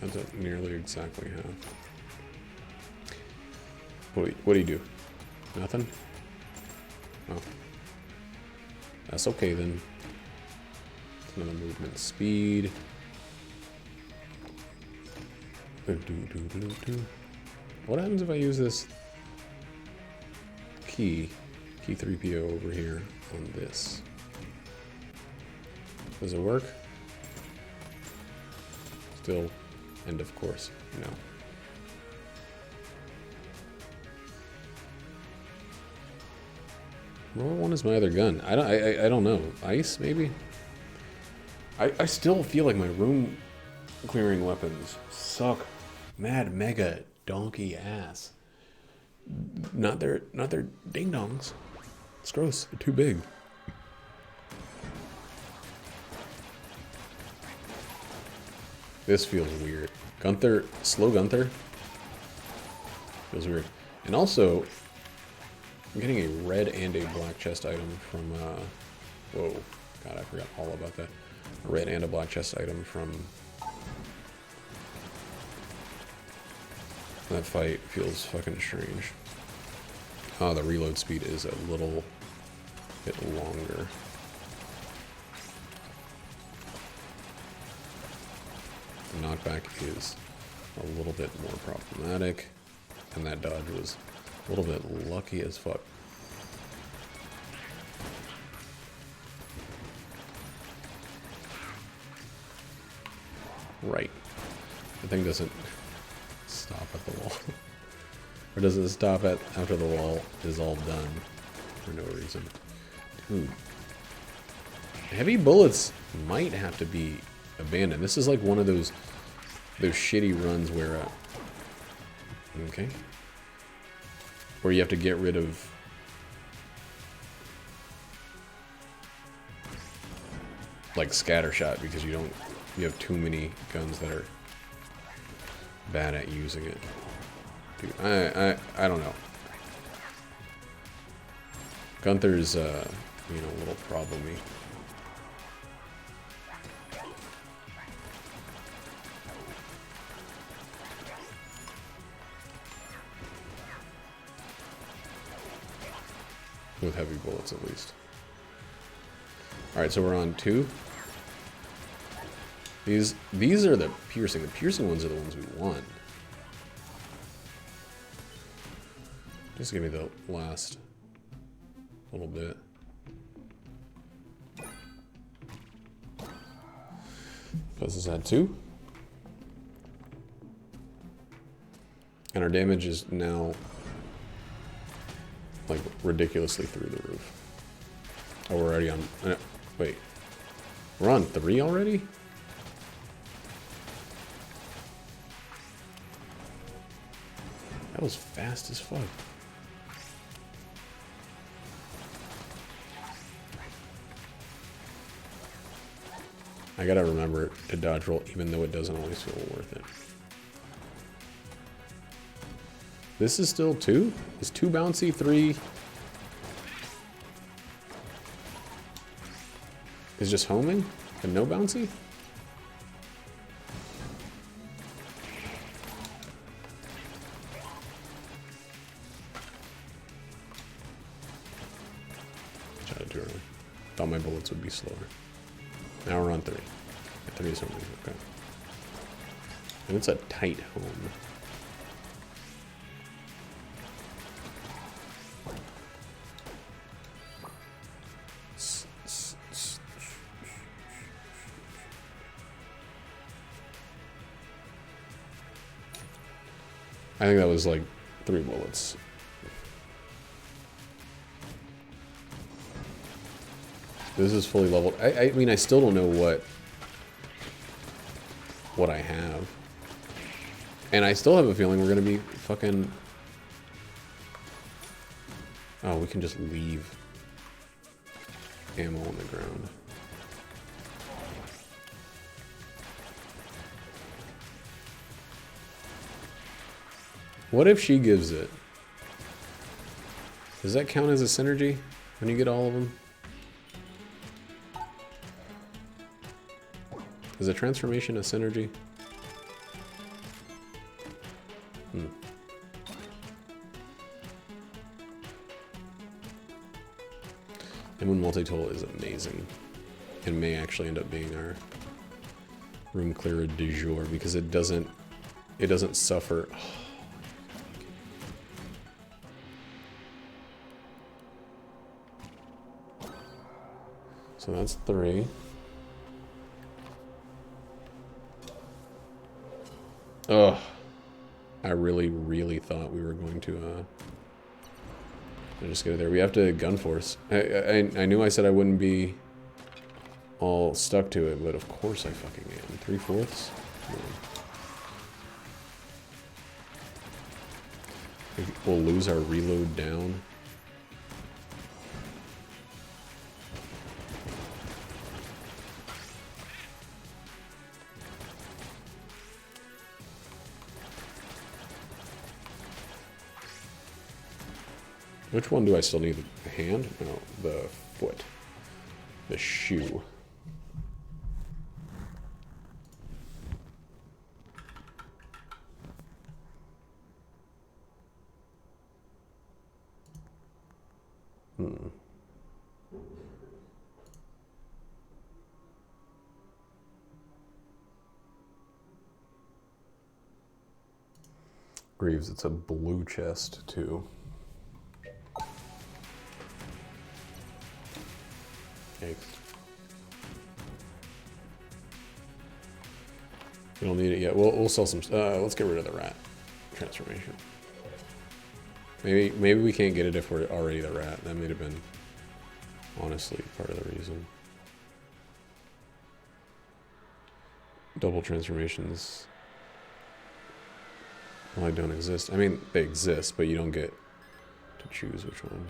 That's at nearly exactly half. What do you do? Nothing? Oh. That's okay then. Another movement speed. What happens if I use this key 3PO over here on this? Does it work? Still end of course, no. What one is my other gun? I don't know. Ice maybe? I still feel like my room clearing weapons suck mad mega donkey ass. Not their ding dongs. It's gross. They're too big. This feels weird. Gunther, slow Gunther. Feels weird. And also, I'm getting a red and a black chest item from, whoa. God, I forgot all about that. A red and a black chest item from that fight. Feels fucking strange. Oh, the reload speed is a little bit longer. The knockback is a little bit more problematic. And that dodge was a little bit lucky as fuck. Right. The thing doesn't stop at the wall. Or does it stop at after the wall is all done for no reason? Dude. Heavy bullets might have to be abandoned. This is like one of those shitty runs where okay. Where you have to get rid of like scatter shot because you have too many guns that are bad at using it. Dude, I don't know. Gunther's a little problem-y. With heavy bullets, at least. Alright, so we're on 2. These are the piercing. The piercing ones are the ones we want. Just give me the last little bit. Plus this at 2. And our damage is now like ridiculously through the roof. Oh, we're already on. Wait, we're on 3 already? That was fast as fuck. I gotta remember to dodge roll, even though it doesn't always feel worth it. This is still 2? Is 2 bouncy? 3 is just homing and no bouncy? Shot it too early. Thought my bullets would be slower. Now we're on 3. 3 is homing, okay. And it's a tight home. I think that was like 3 bullets. This is fully leveled. I mean, I still don't know what I have. And I still have a feeling we're gonna be fucking... Oh, we can just leave ammo on the ground. What if she gives it? Does that count as a synergy when you get all of them? Is a transformation a synergy? M1 multi-tool is amazing and may actually end up being our room clearer du jour because it doesn't suffer. So that's 3. Ugh. I really thought we were going to just go there. We have to gun force. I knew I said I wouldn't be all stuck to it, but of course I fucking am. 3/4? We'll lose our reload down. Which one do I still need? The hand? No, the foot. The shoe. Greaves, it's a blue chest too. We don't need it yet. We'll sell some. Let's get rid of the rat transformation. Maybe we can't get it if we're already the rat. That may have been honestly part of the reason. Double transformations. Well, they don't exist. I mean, they exist, but you don't get to choose which one.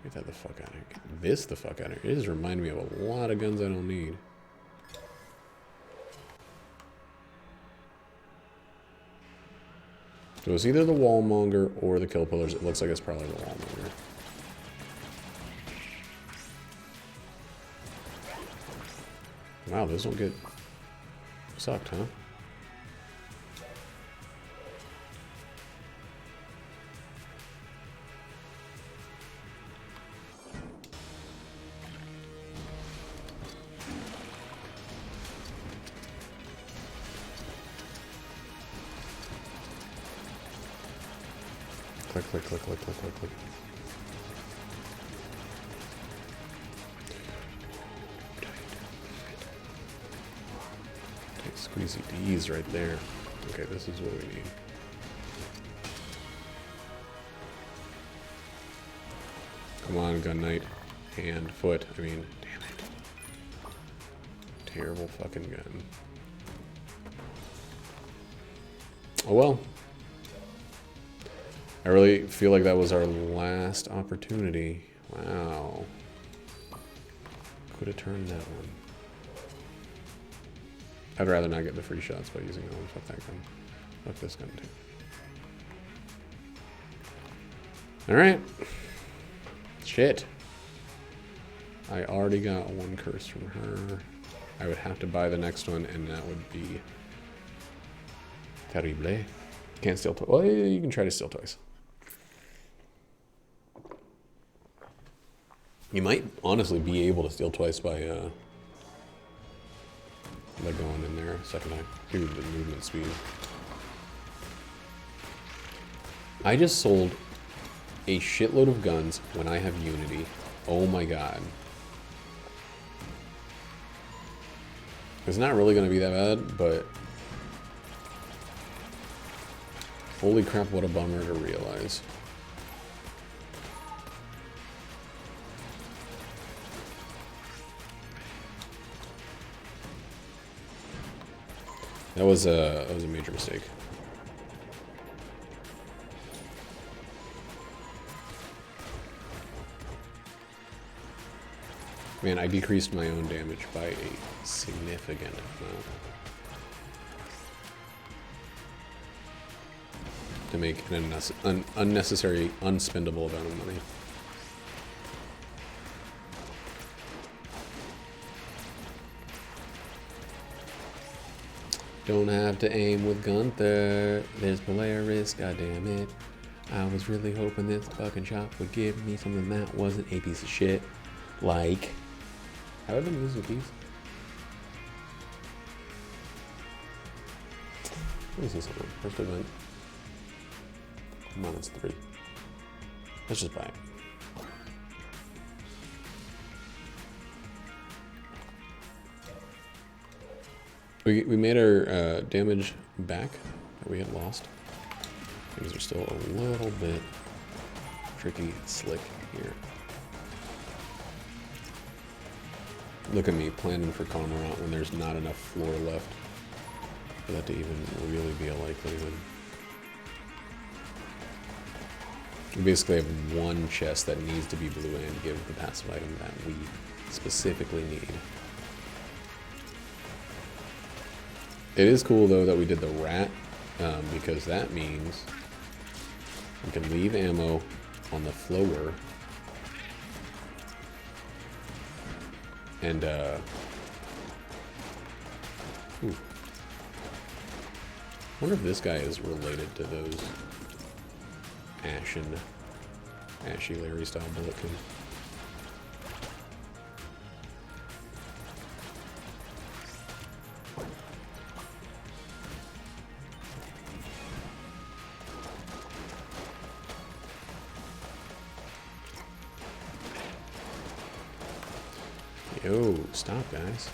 Get that the fuck out of here. Get this the fuck out of here. It just reminded me of a lot of guns I don't need. So it's either the wallmonger or the kill pillars. It looks like it's probably the wallmonger. Wow, those don't get sucked, huh? click, click, click, click, click, click, click. Tight squeezy D's right there. Okay, this is what we need. Come on, gun knight. Hand, foot. I mean, damn it. Terrible fucking gun. Oh well. I really feel like that was our last opportunity. Wow. Could have turned that one. I'd rather not get the free shots by using that one. Fuck that gun. Fuck this gun too. Alright. Shit. I already got one curse from her. I would have to buy the next one, and that would be terrible. Can't steal twice. Well, you can try to steal twice. You might honestly be able to steal twice by going in there a second time. Due to the movement speed. I just sold a shitload of guns when I have Unity. Oh my god. It's not really going to be that bad, but holy crap, what a bummer to realize. That was a major mistake. Man, I decreased my own damage by a significant amount to make an unnecessary, unspendable amount of money. Don't have to aim with Gunther. There's Polaris, goddammit. I was really hoping this fucking shop would give me something that wasn't a piece of shit. Like, how have I been using keys? Let me see something. First event. Come on, it's 3. Let's just buy it. We made our damage back that we had lost. Things are still a little bit tricky, slick here. Look at me planning for Cormorant when there's not enough floor left for that to even really be a likelihood. We basically have one chest that needs to be blue and give the passive item that we specifically need. It is cool though that we did the rat, because that means we can leave ammo on the floor and wonder if this guy is related to those ashy Larry style bulletkin. Yo, stop, guys.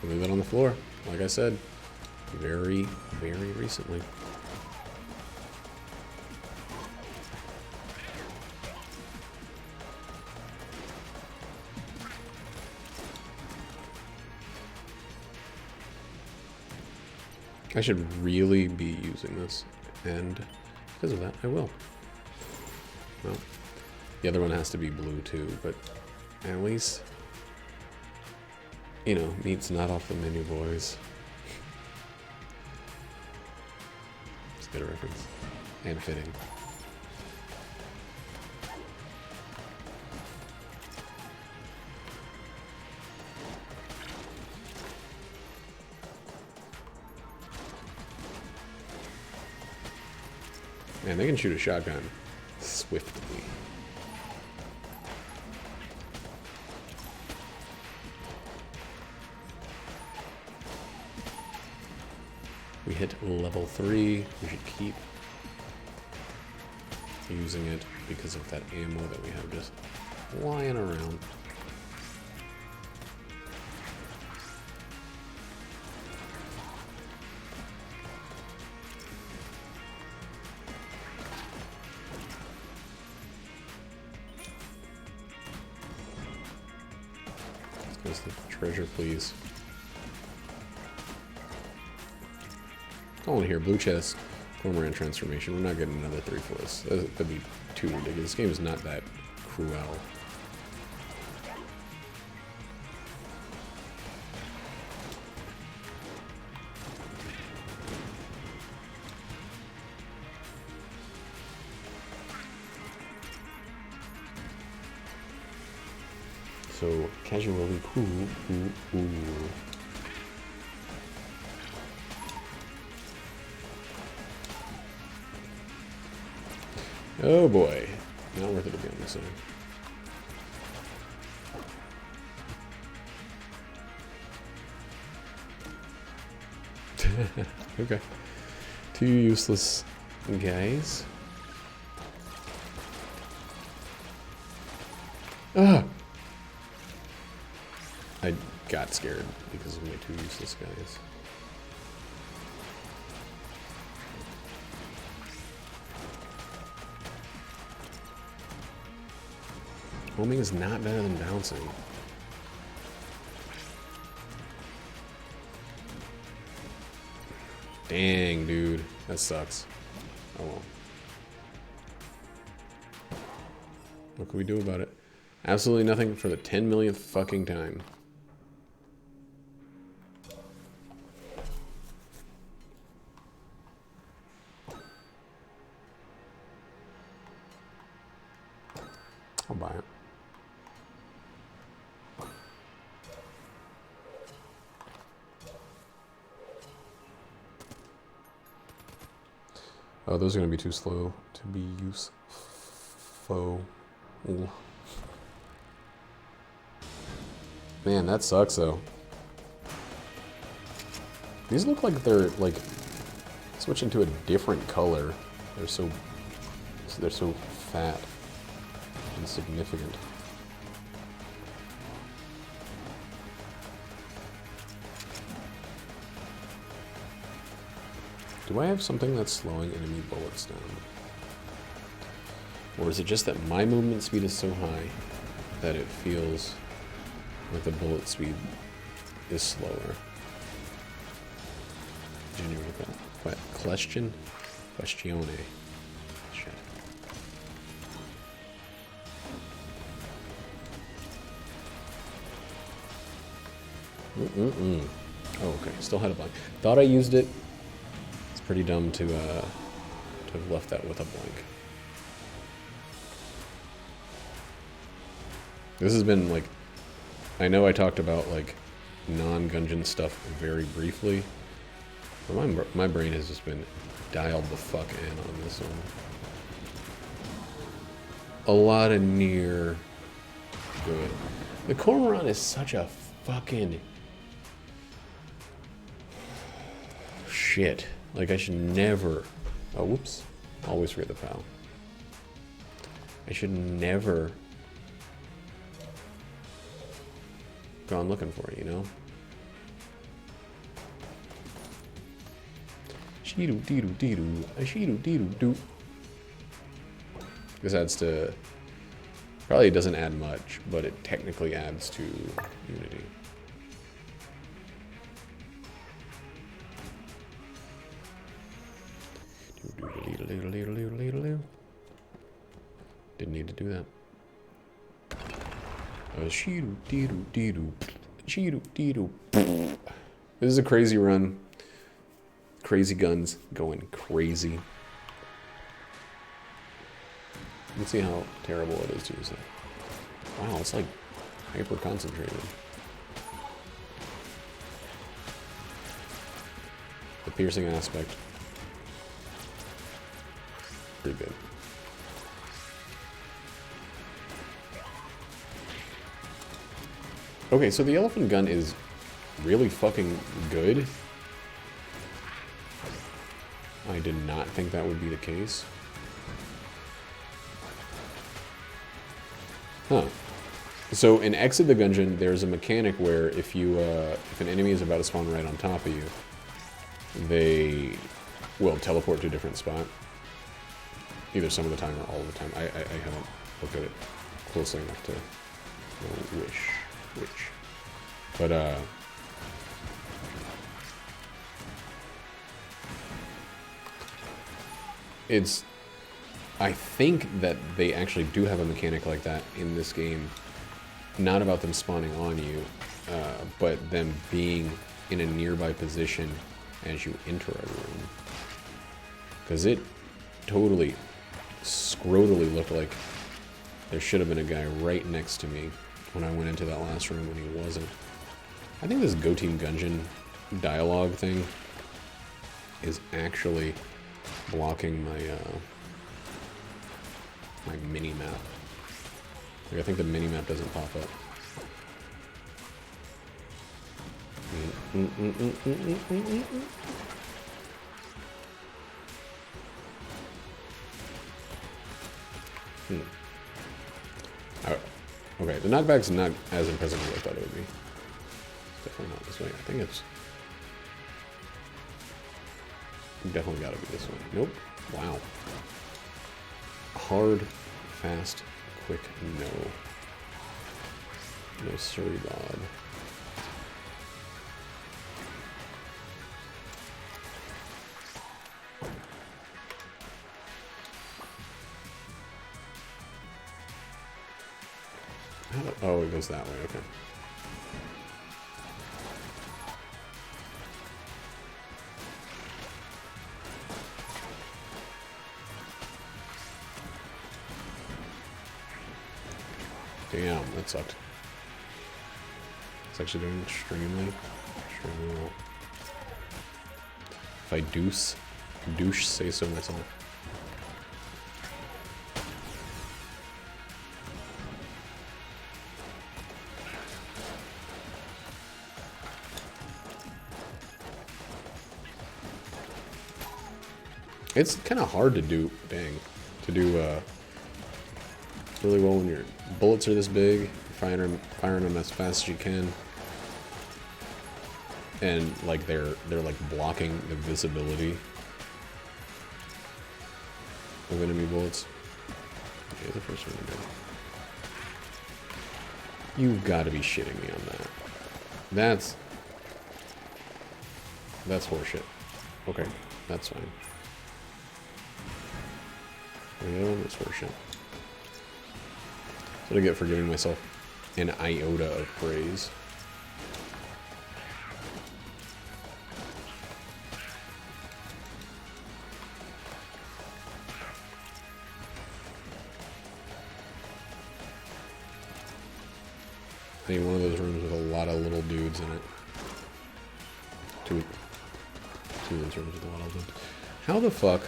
Leave it on the floor, like I said, very, very recently. I should really be using this, and because of that, I will. Well, the other one has to be blue too, but at least, you know, meat's not off the menu, boys. It's a good reference, and fitting. Man, they can shoot a shotgun swiftly. We hit level 3. We should keep using it because of that ammo that we have just lying around. Let's go to the treasure, please. Oh, and here, blue chest, cormorant transformation. We're not getting another 3/4. That'd be too ridiculous. This game is not that cruel. So, casually cool. Ooh. Oh boy, not worth it to be on this side. Okay. 2 useless guys. Ah! I got scared because of my 2 useless guys. Homing is not better than bouncing. Dang, dude. That sucks. Oh well. What can we do about it? Absolutely nothing for the 10 millionth fucking time. I'll buy it. Oh, those are going to be too slow to be useful. Ooh. Man, that sucks though. These look like they're like switching to a different color. They're so fat and significant. Do I have something that's slowing enemy bullets down? Or is it just that my movement speed is so high that it feels like the bullet speed is slower? Genuine question? Questione. Shit. Oh, okay. Still had a blank. Thought I used it. It's pretty dumb to have left that with a blank. This has been like, I know I talked about like non-Gungeon stuff very briefly, but my brain has just been dialed the fuck in on this one. A lot of near good. The Cormorant is such a fucking shit. Like I should never. Oh, whoops! Always forget the PAL. I should never gone looking for it, you know? Sheedoo-dee-doo-dee-doo. A sheedoo-dee-doo-doo. This adds to... Probably doesn't add much, but it technically adds to Unity. Didn't need to do that. Sheedoo-dee-doo-dee-doo. Sheedoo-dee-doo. This is a crazy run. Crazy guns going crazy. Let's see how terrible it is to use it. Wow, it's like hyper concentrated. The piercing aspect. Pretty good. Okay, so the elephant gun is really fucking good. I did not think that would be the case. Huh. So in Exit the Gungeon, there's a mechanic where if an enemy is about to spawn right on top of you, they will teleport to a different spot. Either some of the time or all of the time. I haven't looked at it closely enough to know which. But, I think that they actually do have a mechanic like that in this game. Not about them spawning on you, but them being in a nearby position as you enter a room. Because it totally, scrotally looked like there should have been a guy right next to me when I went into that last room when he wasn't. I think this Go Team Gungeon dialogue thing is actually blocking my my mini-map. Like, I think the mini-map doesn't pop up. Okay, the knockback's not as impressive as I thought it would be. It's definitely not this way. I think it's definitely gotta be this way. Nope. Wow. Hard, fast, quick, no. No sorry, Bob. Oh, it goes that way, okay. Damn, that sucked. It's actually doing extremely well. If I douche say so myself. It's kind of hard to do, really well when your bullets are this big, firing them as fast as you can, and like they're like blocking the visibility of enemy bullets. Okay, the first one to go. You've got to be shitting me on that. That's horseshit. Okay, that's fine. Yeah, that's horseshit. That's what I get for giving myself an iota of praise. I need one of those rooms with a lot of little dudes in it. Two of those rooms with a lot of dudes. How the fuck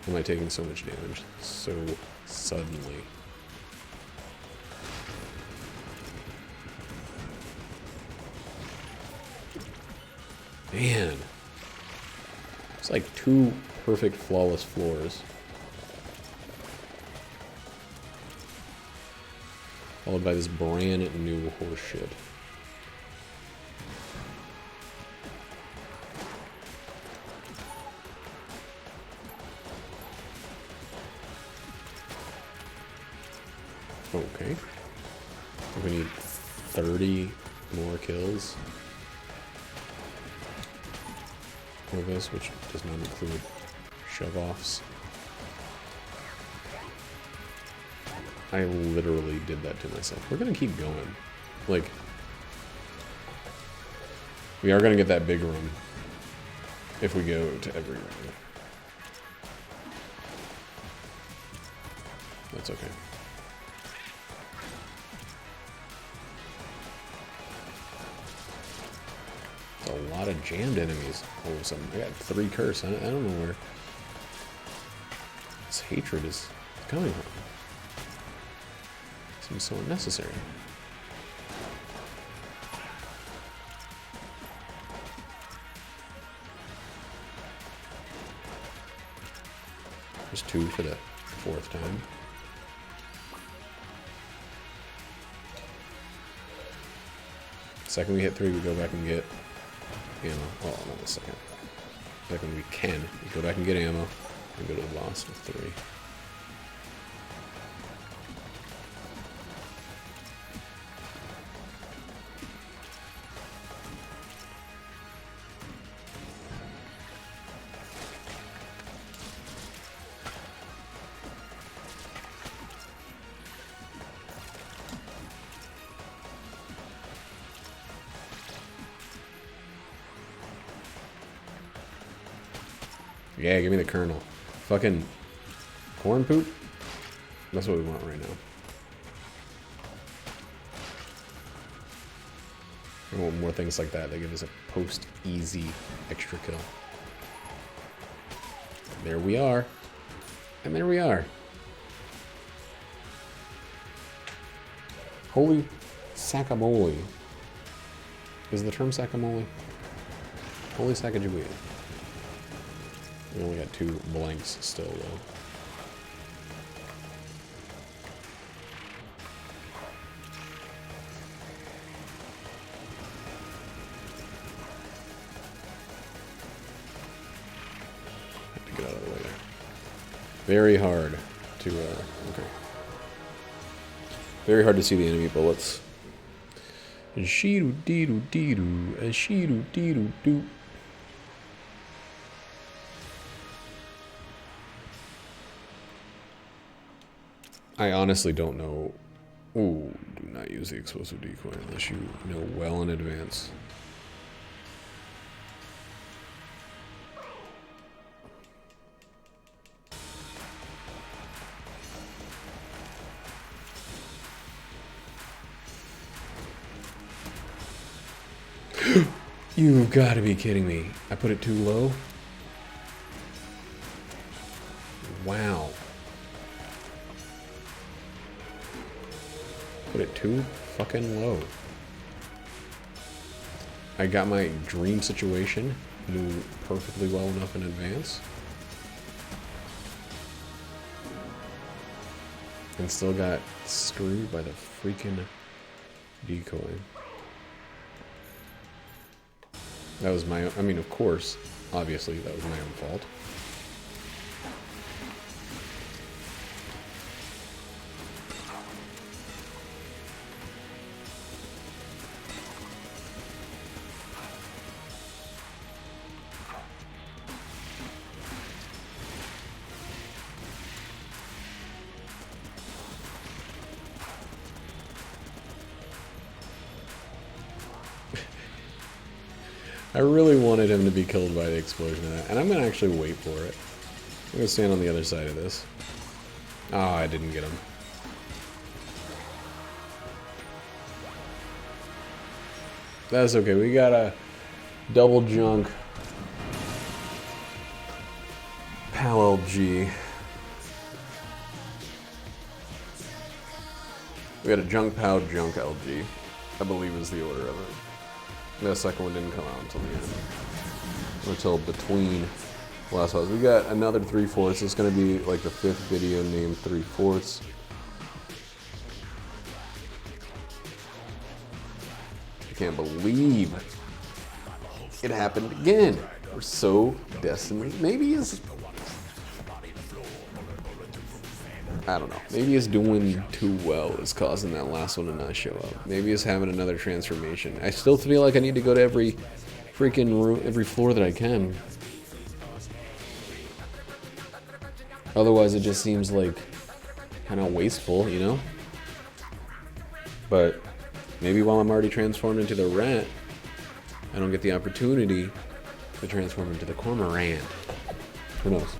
am I taking so much damage so suddenly? Man. It's like two perfect flawless floors. Followed by this brand new horse shit. Okay. We need 30 more kills for this, which does not include shove-offs. I literally did that to myself. We're gonna keep going. Like, we are gonna get that big room if we go to every room. That's okay. It's a lot of jammed enemies all of a sudden. I got 3 curse. I don't know where this hatred is coming from. Seems so unnecessary. There's 2 for the 4th time. Second we hit 3, we go back and get ammo. Oh, not a second. Second we can. We go back and get ammo and go to the boss with 3. Yeah, give me the kernel. Fucking corn poop? That's what we want right now. We want more things like that. They give us a post-easy extra kill. There we are. And there we are. Holy sakamole. Is the term sakamole? Holy Sacagawea. We only got 2 blanks still, though. Have to get out of the way there. Very hard to, okay. Very hard to see the enemy bullets. Shee-doo-dee-doo-dee-doo, shee-doo-dee-doo-doo. I honestly don't know. Ooh, do not use the explosive decoy unless you know well in advance. You've got to be kidding me. I put it too low? Wow. Put it too fucking low. I got my dream situation, knew perfectly well enough in advance. And still got screwed by the freaking decoy. That was my own, I mean, of course, obviously, that was my own fault. I really wanted him to be killed by the explosion of that, and I'm going to actually wait for it. I'm going to stand on the other side of this. Ah, I didn't get him. That's okay, we got a double junk PAL LG. We got a junk PAL junk LG, I believe is the order of it. The second one didn't come out until the end. Until between the last ones. We got another 3/4. It's going to be like the 5th video named 3/4. I can't believe it happened again. We're so destined. Maybe it's... I don't know. Maybe it's doing too well is causing that last one to not show up. Maybe it's having another transformation. I still feel like I need to go to every freaking room, every floor that I can. Otherwise, it just seems like kind of wasteful, you know? But maybe while I'm already transformed into the rat, I don't get the opportunity to transform into the cormorant. Who knows?